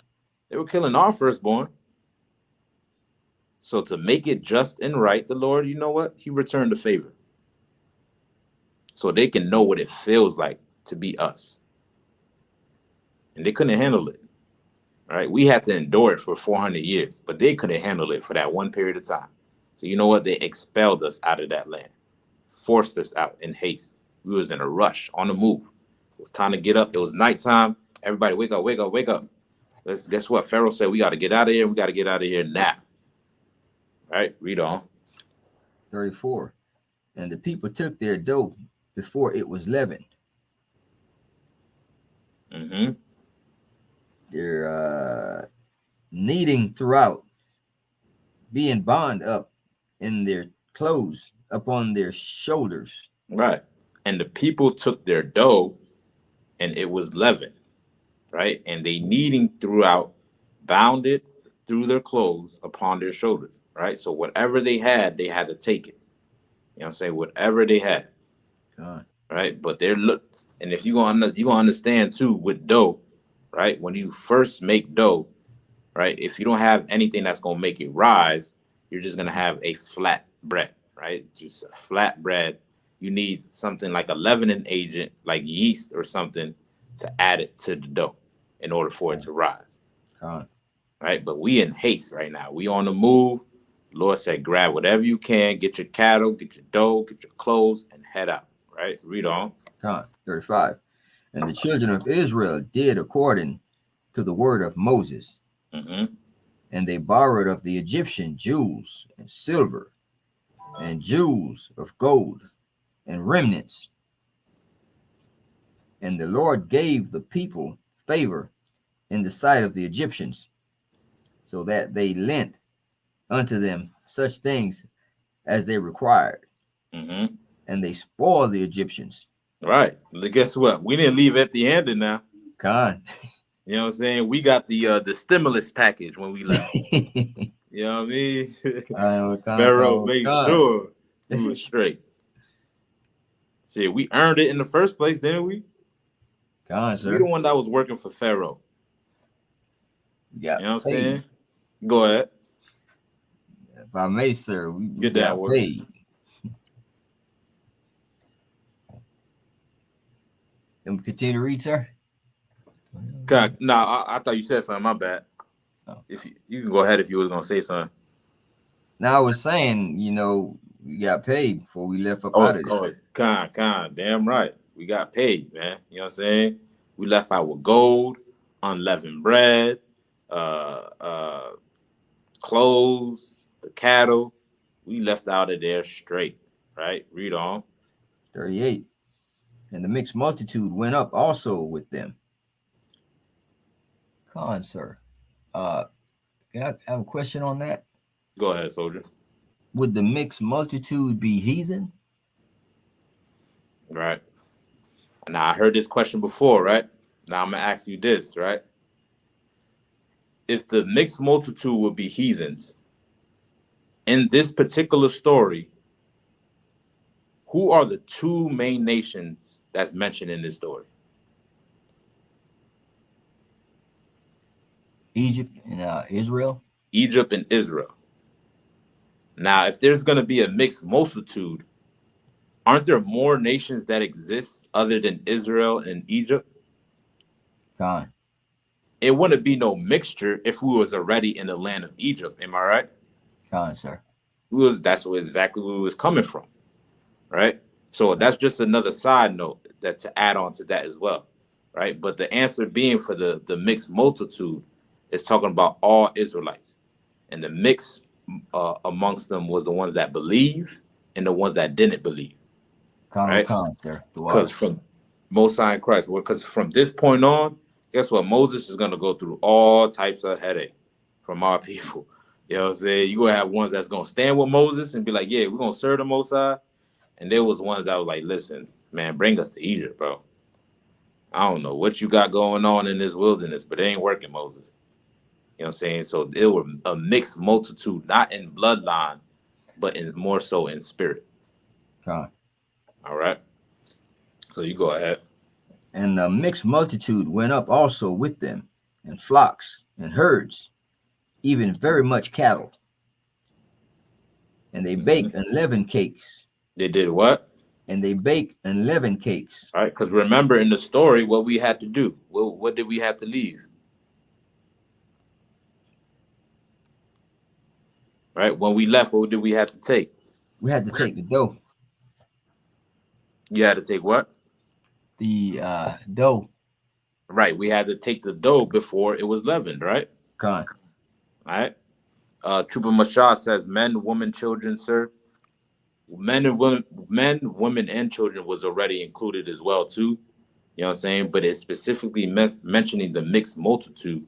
Speaker 6: They were killing our firstborn. So to make it just and right, the Lord, you know what? He returned the favor. So they can know what it feels like to be us. And they couldn't handle it. Right? We had to endure it for 400 years, but they couldn't handle it for that one period of time. So you know what? They expelled us out of that land, forced us out in haste. We was in a rush, on the move. It was time to get up. It was nighttime. Everybody wake up, wake up, wake up. Guess what? Pharaoh said, we got to get out of here. We got to get out of here now. Right? Read on.
Speaker 3: 34. And the people took their dough before it was leavened. Their kneading throughout, being bound up in their clothes upon their shoulders.
Speaker 6: Right. And the people took their dough and it was leavened. right? And they kneading throughout, bound it through their clothes upon their shoulders, right? So whatever they had to take it. You know what I'm saying? Whatever they had.
Speaker 3: God.
Speaker 6: Right? But they're and if you gonna understand too with dough, right? When you first make dough, right? If you don't have anything that's gonna make it rise, you're just gonna have a flat bread, right? Just a flat bread. You need something like a leavening agent, like yeast or something, to add it to the dough in order for it to rise.
Speaker 3: God.
Speaker 6: Right? But we in haste right now. We on the move. The Lord said, grab whatever you can, get your cattle, get your dough, get your clothes, and head out. Right? Read on.
Speaker 3: God. 35. And the children of Israel did according to the word of Moses.
Speaker 6: Mm-hmm.
Speaker 3: And they borrowed of the Egyptian jewels and silver and jewels of gold and remnants. And the Lord gave the people favor in the sight of the Egyptians, so that they lent unto them such things as they required.
Speaker 6: Mm-hmm.
Speaker 3: And they spoiled the Egyptians.
Speaker 6: Right. Guess what? We didn't leave at the end now.
Speaker 3: God.
Speaker 6: You know what I'm saying? We got the stimulus package when we left. You know what I mean? Pharaoh made sure we were straight. Shit, we earned it in the first place, didn't we?
Speaker 3: God, sir.
Speaker 6: We the one that was working for Pharaoh.
Speaker 3: You know
Speaker 6: what I'm saying? Go ahead.
Speaker 3: If I may, sir, we
Speaker 6: get that
Speaker 3: got paid. And we continue to read, sir.
Speaker 6: No, I thought you said something. My bad. Oh. If you can go ahead if you were gonna say something.
Speaker 3: Now I was saying, we got paid before we left up out of this.
Speaker 6: Oh, damn right. We got paid, man. You know what I'm saying? We left out with gold, unleavened bread, clothes, the cattle. We left out of there straight, right? Read on.
Speaker 3: 38. And the mixed multitude went up also with them. Con, sir. Can I have a question on that?
Speaker 6: Go ahead, soldier.
Speaker 3: Would the mixed multitude be heathen?
Speaker 6: Right. Now, I heard this question before, right? Now, I'm going to ask you this, right? If the mixed multitude would be heathens, in this particular story, who are the two main nations that's mentioned in this story?
Speaker 3: Egypt and Israel.
Speaker 6: Egypt and Israel. Now, if there's going to be a mixed multitude, aren't there more nations that exist other than Israel and Egypt?
Speaker 3: God.
Speaker 6: It wouldn't be no mixture if we was already in the land of Egypt. Am I right?
Speaker 3: God, sir.
Speaker 6: That's exactly where we was coming from, right? So that's just another side note that to add on to that as well, right? But the answer being for the mixed multitude is talking about all Israelites, and the mix amongst them was the ones that believe and the ones that didn't believe. Right? Because from Most High in Christ, because from this point on, guess what? Moses is going to go through all types of headache from our people. You know what I'm saying? You're going to have ones that's going to stand with Moses and be like, yeah, we're going to serve the Most High. And there was ones that was like, listen, man, bring us to Egypt, bro. I don't know what you got going on in this wilderness, but it ain't working, Moses. You know what I'm saying? So it was a mixed multitude, not in bloodline, but more so in spirit.
Speaker 3: God.
Speaker 6: All right. So you go ahead.
Speaker 3: And the mixed multitude went up also with them, and flocks and herds, even very much cattle. And they baked unleavened cakes.
Speaker 6: They did what?
Speaker 3: And they baked unleavened cakes.
Speaker 6: All right, because remember in the story what we had to do. What did we have to leave? Right, when we left, what did we have to take?
Speaker 3: We had to take the dough.
Speaker 6: You had to take what?
Speaker 3: The dough.
Speaker 6: Right, we had to take the dough before it was leavened, right?
Speaker 3: Con.
Speaker 6: All right. Trooper Mashah says, men, women, children, sir. Men, women, and children was already included as well, too. You know what I'm saying? But it's specifically mentioning the mixed multitude,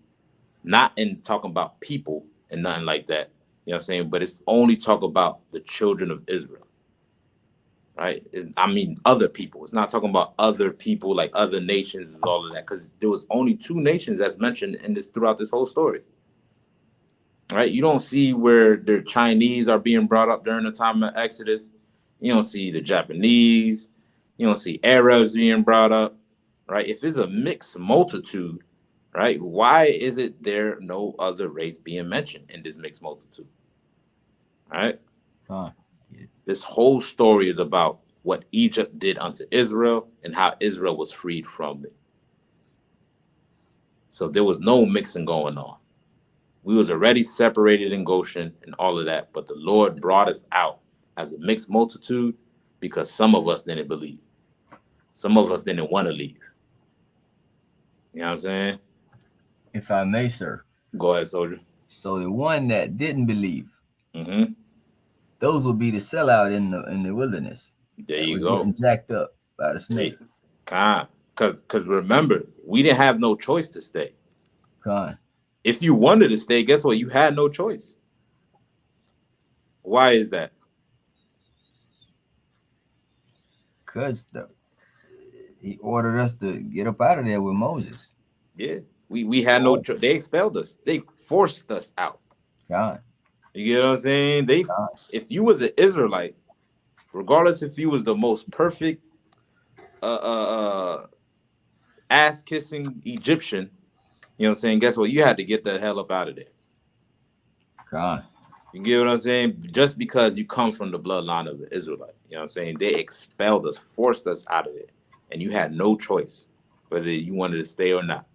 Speaker 6: not in talking about people and nothing like that. You know what I'm saying? But it's only talk about the children of Israel. right? I mean, other people. It's not talking about other people, like other nations, is all of that, because there was only 2 nations that's mentioned in this throughout this whole story, right? You don't see where the Chinese are being brought up during the time of Exodus. You don't see the Japanese. You don't see Arabs being brought up, right? If it's a mixed multitude, right, why is it there no other race being mentioned in this mixed multitude, right? This whole story is about what Egypt did unto Israel and how Israel was freed from it. So there was no mixing going on. We was already separated in Goshen and all of that, but the Lord brought us out as a mixed multitude because some of us didn't believe. Some of us didn't want to leave. You know what I'm saying?
Speaker 3: If I may, sir.
Speaker 6: Go ahead, soldier.
Speaker 3: So the one that didn't believe, those will be the sellout in the wilderness.
Speaker 6: There you go.
Speaker 3: Getting jacked up by the snake.
Speaker 6: Because remember, we didn't have no choice to stay. If you wanted to stay, guess what? You had no choice. Why is that?
Speaker 3: Because he ordered us to get up out of there with Moses.
Speaker 6: Yeah, we had no choice. They expelled us. They forced us out. You get what I'm saying? If you was an Israelite, regardless if you was the most perfect ass kissing Egyptian, you know what I'm saying? Guess what? You had to get the hell up out of there. You get what I'm saying? Just because you come from the bloodline of the Israelite, you know what I'm saying? They expelled us, forced us out of it, and you had no choice whether you wanted to stay or not.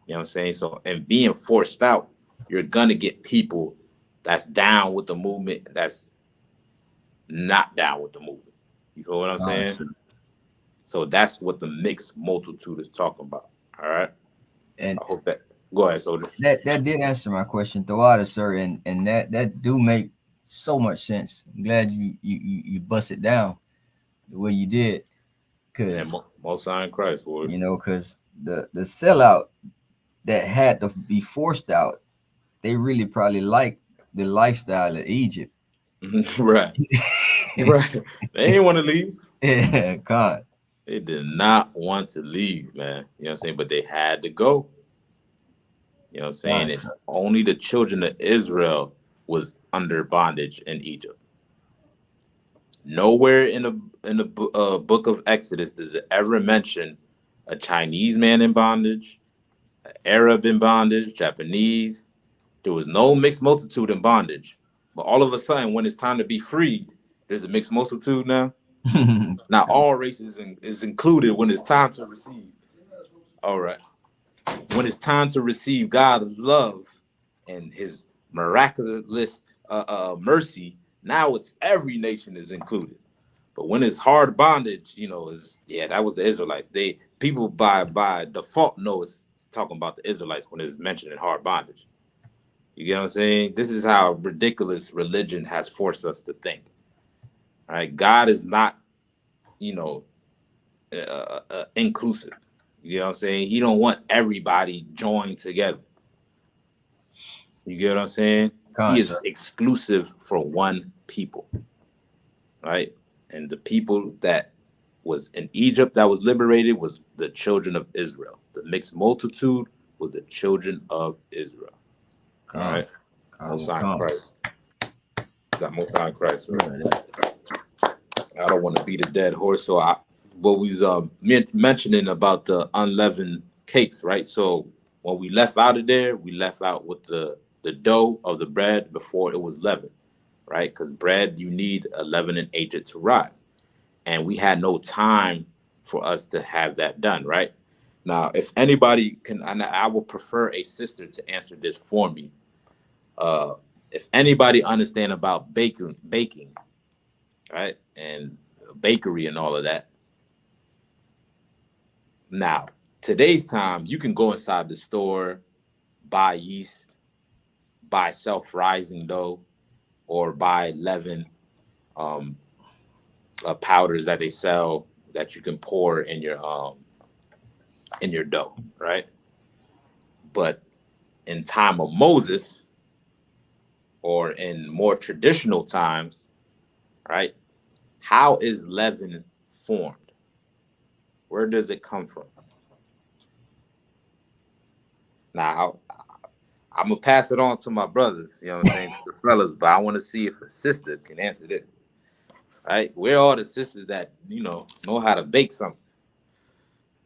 Speaker 6: You know what I'm saying? So, and being forced out, you're gonna get people that's down with the movement, that's not down with the movement. You know what I'm saying? So that's what the mixed multitude is talking about. All right.
Speaker 3: And
Speaker 6: I hope that. Go ahead, soldier.
Speaker 3: That did answer my question, Tawada, sir, and that do make so much sense. I'm glad you bust it down the way you did, because
Speaker 6: most sign Christ, boy.
Speaker 3: You know, because the sellout that had to be forced out, they really probably like the lifestyle of Egypt.
Speaker 6: Right. Right. They didn't want to leave.
Speaker 3: Yeah, God.
Speaker 6: They did not want to leave, man. You know what I'm saying? But they had to go. You know what I'm saying?
Speaker 3: Nice.
Speaker 6: Only the children of Israel was under bondage in Egypt. Nowhere in the book of Exodus does it ever mention a Chinese man in bondage, an Arab in bondage, Japanese. There was no mixed multitude in bondage. But all of a sudden, when it's time to be freed, there's a mixed multitude now. Now all races is included when it's time to receive. All right. When it's time to receive God's love and his miraculous mercy, now it's every nation is included. But when it's hard bondage, you know, that was the Israelites. People by default know it's talking about the Israelites when it's mentioned in hard bondage. You get what I'm saying? This is how ridiculous religion has forced us to think. All right, God is not, inclusive. You know what I'm saying? He don't want everybody joined together. You get what I'm saying? He is exclusive for one people, right? And the people that was in Egypt that was liberated was the children of Israel. The mixed multitude was the children of Israel. All right? Most High Christ. Got Most High Christ. Right? I don't want to beat a dead horse, so what we was mentioning about the unleavened cakes, right? So when we left out of there, we left out with the dough of the bread before it was leavened, right? Because bread, you need a leavening agent to rise. And we had no time for us to have that done, right? Now, if anybody can, and I would prefer a sister to answer this for me. If anybody understand about baking, right? And bakery and all of that. Now, today's time, you can go inside the store, buy yeast, buy self-rising dough, or buy leaven powders that they sell that you can pour in your dough, right? But in time of Moses, or in more traditional times, right? How is leaven formed? Where does it come from? Now, I'm going to pass it on to my brothers, you know what I'm saying, to the fellas, but I want to see if a sister can answer this. Right? Where are the sisters that, know how to bake something?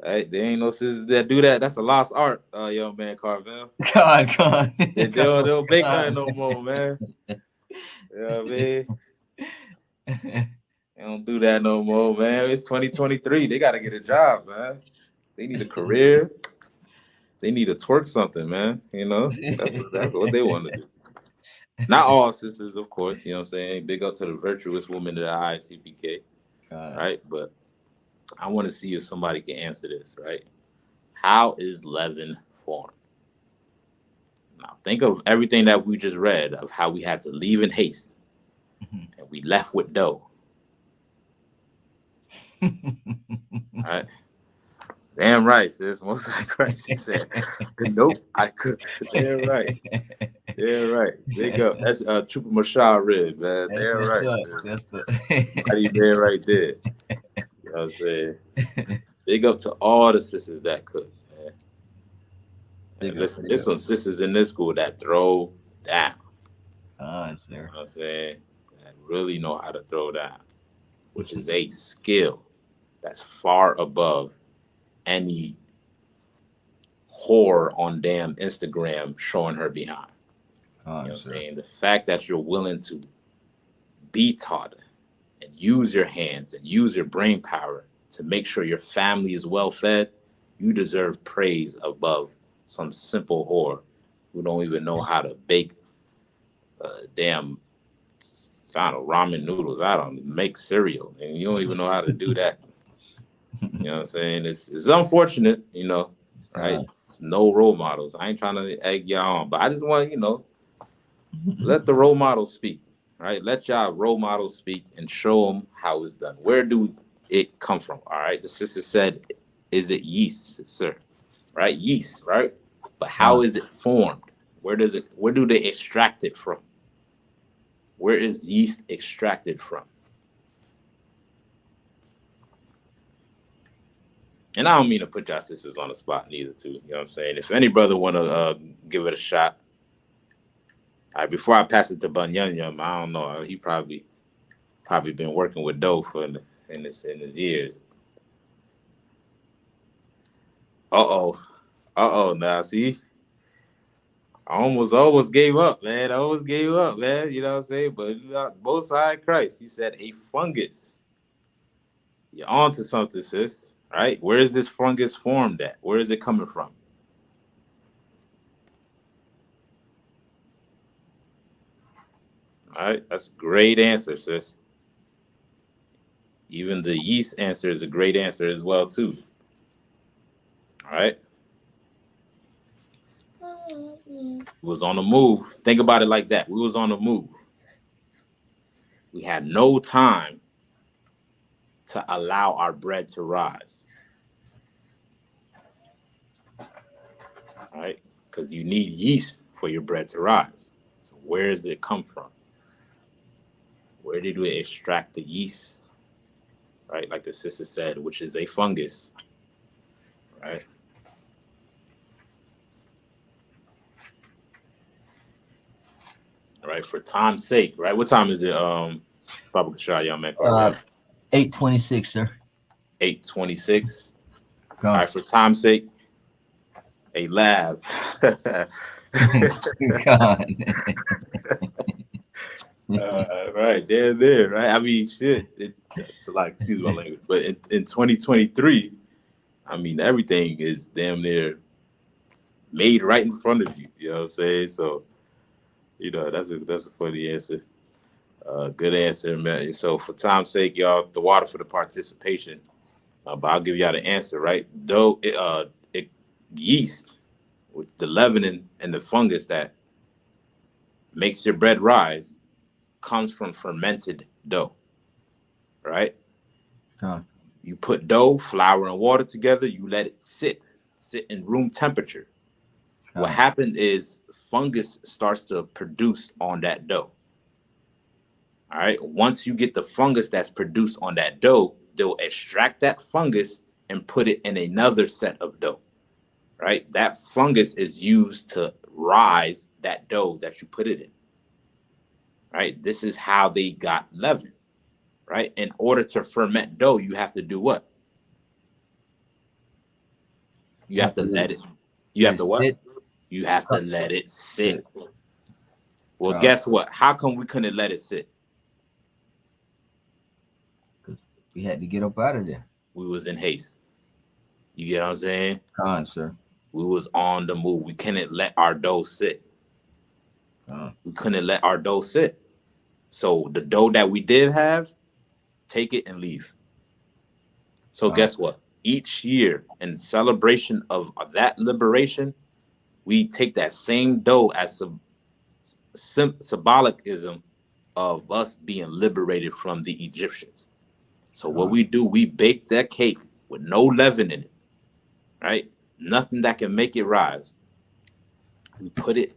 Speaker 6: Right? There ain't no sisters that do that. That's a lost art, young man Carvel.
Speaker 3: God.
Speaker 6: They don't bake nothing no more, man. You know what I mean? They don't do that no more, man. It's 2023. They got to get a job, man. They need a career. They need to twerk something, man. That's what they want to do. Not all sisters, of course. You know what I'm saying? Big up to the virtuous woman of the ISUPK, right? But I want to see if somebody can answer this, right? How is leaven formed? Now, think of everything that we just read of how we had to leave in haste, and we left with dough. All right. Damn right, sis. Most High Christ, she said. Nope, I could. Damn right. Damn right. Big up. That's Trooper Mashah Rib, man. Damn right.
Speaker 3: That's the
Speaker 6: damn right there. You know what I'm saying? Big up to all the sisters that cook, man. And listen, there's some sisters in this school that throw down.
Speaker 3: Sir.
Speaker 6: You know what I'm saying? That really know how to throw down, which is a skill that's far above any whore on damn Instagram showing her behind. You know what I'm saying? The fact that you're willing to be taught and use your hands and use your brain power to make sure your family is well fed, you deserve praise above some simple whore who don't even know how to bake damn, I don't know, ramen noodles. I don't make cereal, and you don't even know how to do that. You know what I'm saying? It's unfortunate, right? It's no role models. I ain't trying to egg y'all on, but I just want, let the role models speak, right? Let y'all role models speak and show them how it's done. Where do it come from? All right. The sister said, is it yeast, sir? Right? Yeast, right? But how is it formed? Where do they extract it from? Where is yeast extracted from? And I don't mean to put y'all sisters on the spot neither, too. You know what I'm saying? If any brother want to give it a shot. All right, before I pass it to Bunyan, I don't know. He probably been working with dough in his years. Now see, I almost gave up, man. You know what I'm saying? But both sides Christ. He said a fungus. You're on to something, sis. Right? Where is this fungus formed at? Where is it coming from? All right, that's a great answer, sis. Even the yeast answer is a great answer as well, too. All right. Was on the move. Think about it like that. We was on the move. We had no time to allow our bread to rise. All right? Because you need yeast for your bread to rise. So where does it come from? Where did we extract the yeast? Right? Like the sister said, which is a fungus. Right? All right, for time's sake, right? What time is it? Papa Kashar, y'all man.
Speaker 3: 8:26, sir.
Speaker 6: 8:26. All right, for time's sake, a lab. Right, there, right? I mean, shit. It's like, excuse my language, but in 2023, I mean, everything is damn near made right in front of you. You know what I'm saying? So, that's a funny answer. Good answer, man. So for time's sake, y'all, the water for the participation. But I'll give y'all the answer, right? Dough, yeast, with the leavening and the fungus that makes your bread rise, comes from fermented dough, right? You put dough, flour, and water together. You let it sit in room temperature. What happened is fungus starts to produce on that dough. All right. Once you get the fungus that's produced on that dough, they'll extract that fungus and put it in another set of dough. Right. That fungus is used to rise that dough that you put it in. Right. This is how they got leaven. Right. In order to ferment dough, you have to do what? You have to let it. You have to what? Sit. You have to let it sit. Well, guess what? How come we couldn't let it sit?
Speaker 3: Because we had to get up out of there.
Speaker 6: We was in haste. You get what I'm saying?
Speaker 3: Sir.
Speaker 6: We was on the move. We couldn't let our dough sit. We couldn't let our dough sit. So the dough that we did have, take it and leave. So guess what? Each year in celebration of that liberation, we take that same dough as a symbolicism of us being liberated from the Egyptians. So what we do, we bake that cake with no leaven in it, right? Nothing that can make it rise. We put it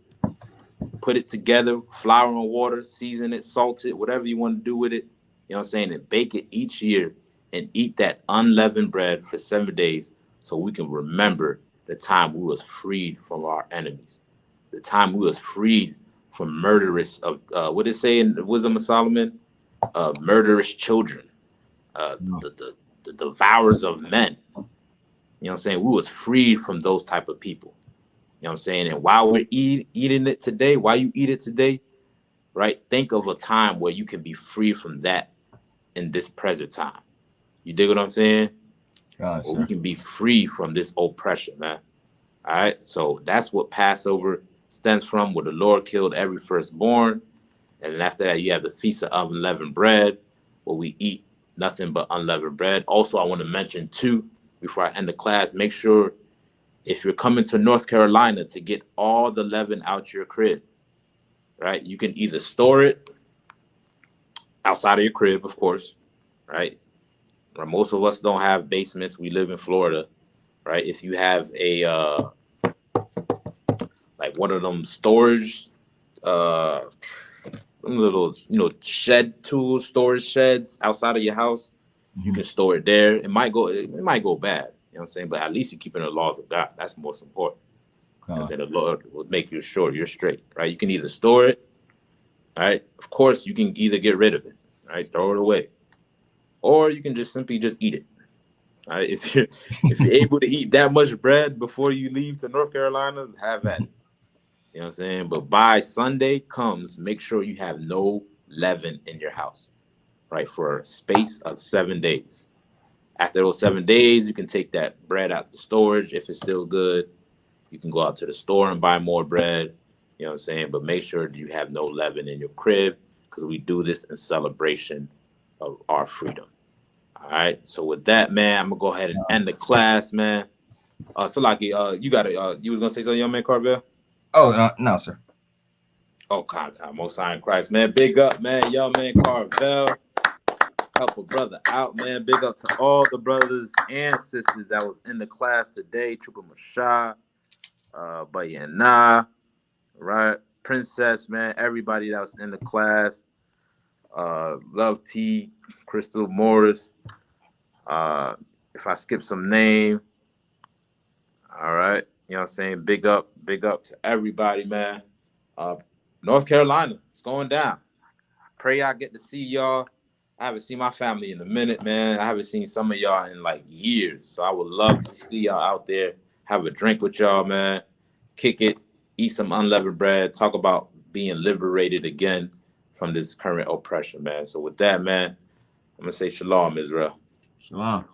Speaker 6: together, flour and water, season it, salt it, whatever you want to do with it. You know what I'm saying? And bake it each year and eat that unleavened bread for 7 days so we can remember the time we was freed from our enemies. The time we was freed from murderous of what did it say in the Wisdom of Solomon? Murderous children, the devourers of men. You know what I'm saying? We was freed from those type of people. You know what I'm saying? And while we're eating it today, while you eat it today, right? Think of a time where you can be free from that in this present time. You dig what I'm saying? We can be free from this oppression, man. All right. So that's what Passover stems from, where the Lord killed every firstborn. And then after that, you have the Feast of Unleavened Bread, where we eat nothing but unleavened bread. Also, I want to mention too, before I end the class, make sure if you're coming to North Carolina to get all the leaven out your crib, right? You can either store it outside of your crib, of course, right? Or most of us don't have basements. We live in Florida, right? If you have a like one of them storage little shed tools, storage sheds outside of your house, you can store it there. It might go bad, you know what I'm saying? But at least you're keeping the laws of God. That's most important. And the Lord will make you sure you're straight, right? You can either store it, right? Of course, you can either get rid of it, right? Throw it away. Or you can just simply eat it. Right? If you're able to eat that much bread before you leave to North Carolina, have at it. You know what I'm saying? But by Sunday comes, make sure you have no leaven in your house, right? For a space of 7 days. After those 7 days, you can take that bread out the storage if it's still good. You can go out to the store and buy more bread. You know what I'm saying? But make sure you have no leaven in your crib, because we do this in celebration of our freedom. All right. So with that, man, I'm gonna go ahead and end the class, man. Salaki, you was gonna say something, young man Carvel?
Speaker 3: Oh, no, sir.
Speaker 6: Oh, God, Most High in Christ, man. Big up, man. Young man Carvel. Help a brother out, man. Big up to all the brothers and sisters that was in the class today. Trooper Mashah, Bayana, right? Princess, man. Everybody that was in the class. Love T, Crystal Morris. If I skip some name, all right. You know what I'm saying? Big up to everybody, man. North Carolina, it's going down. Pray I get to see y'all. I haven't seen my family in a minute, man. I haven't seen some of y'all in like years. So I would love to see y'all out there, have a drink with y'all, man. Kick it, eat some unleavened bread, talk about being liberated again from this current oppression, man. So with that, man, I'm going to say shalom, Israel.
Speaker 3: Shalom.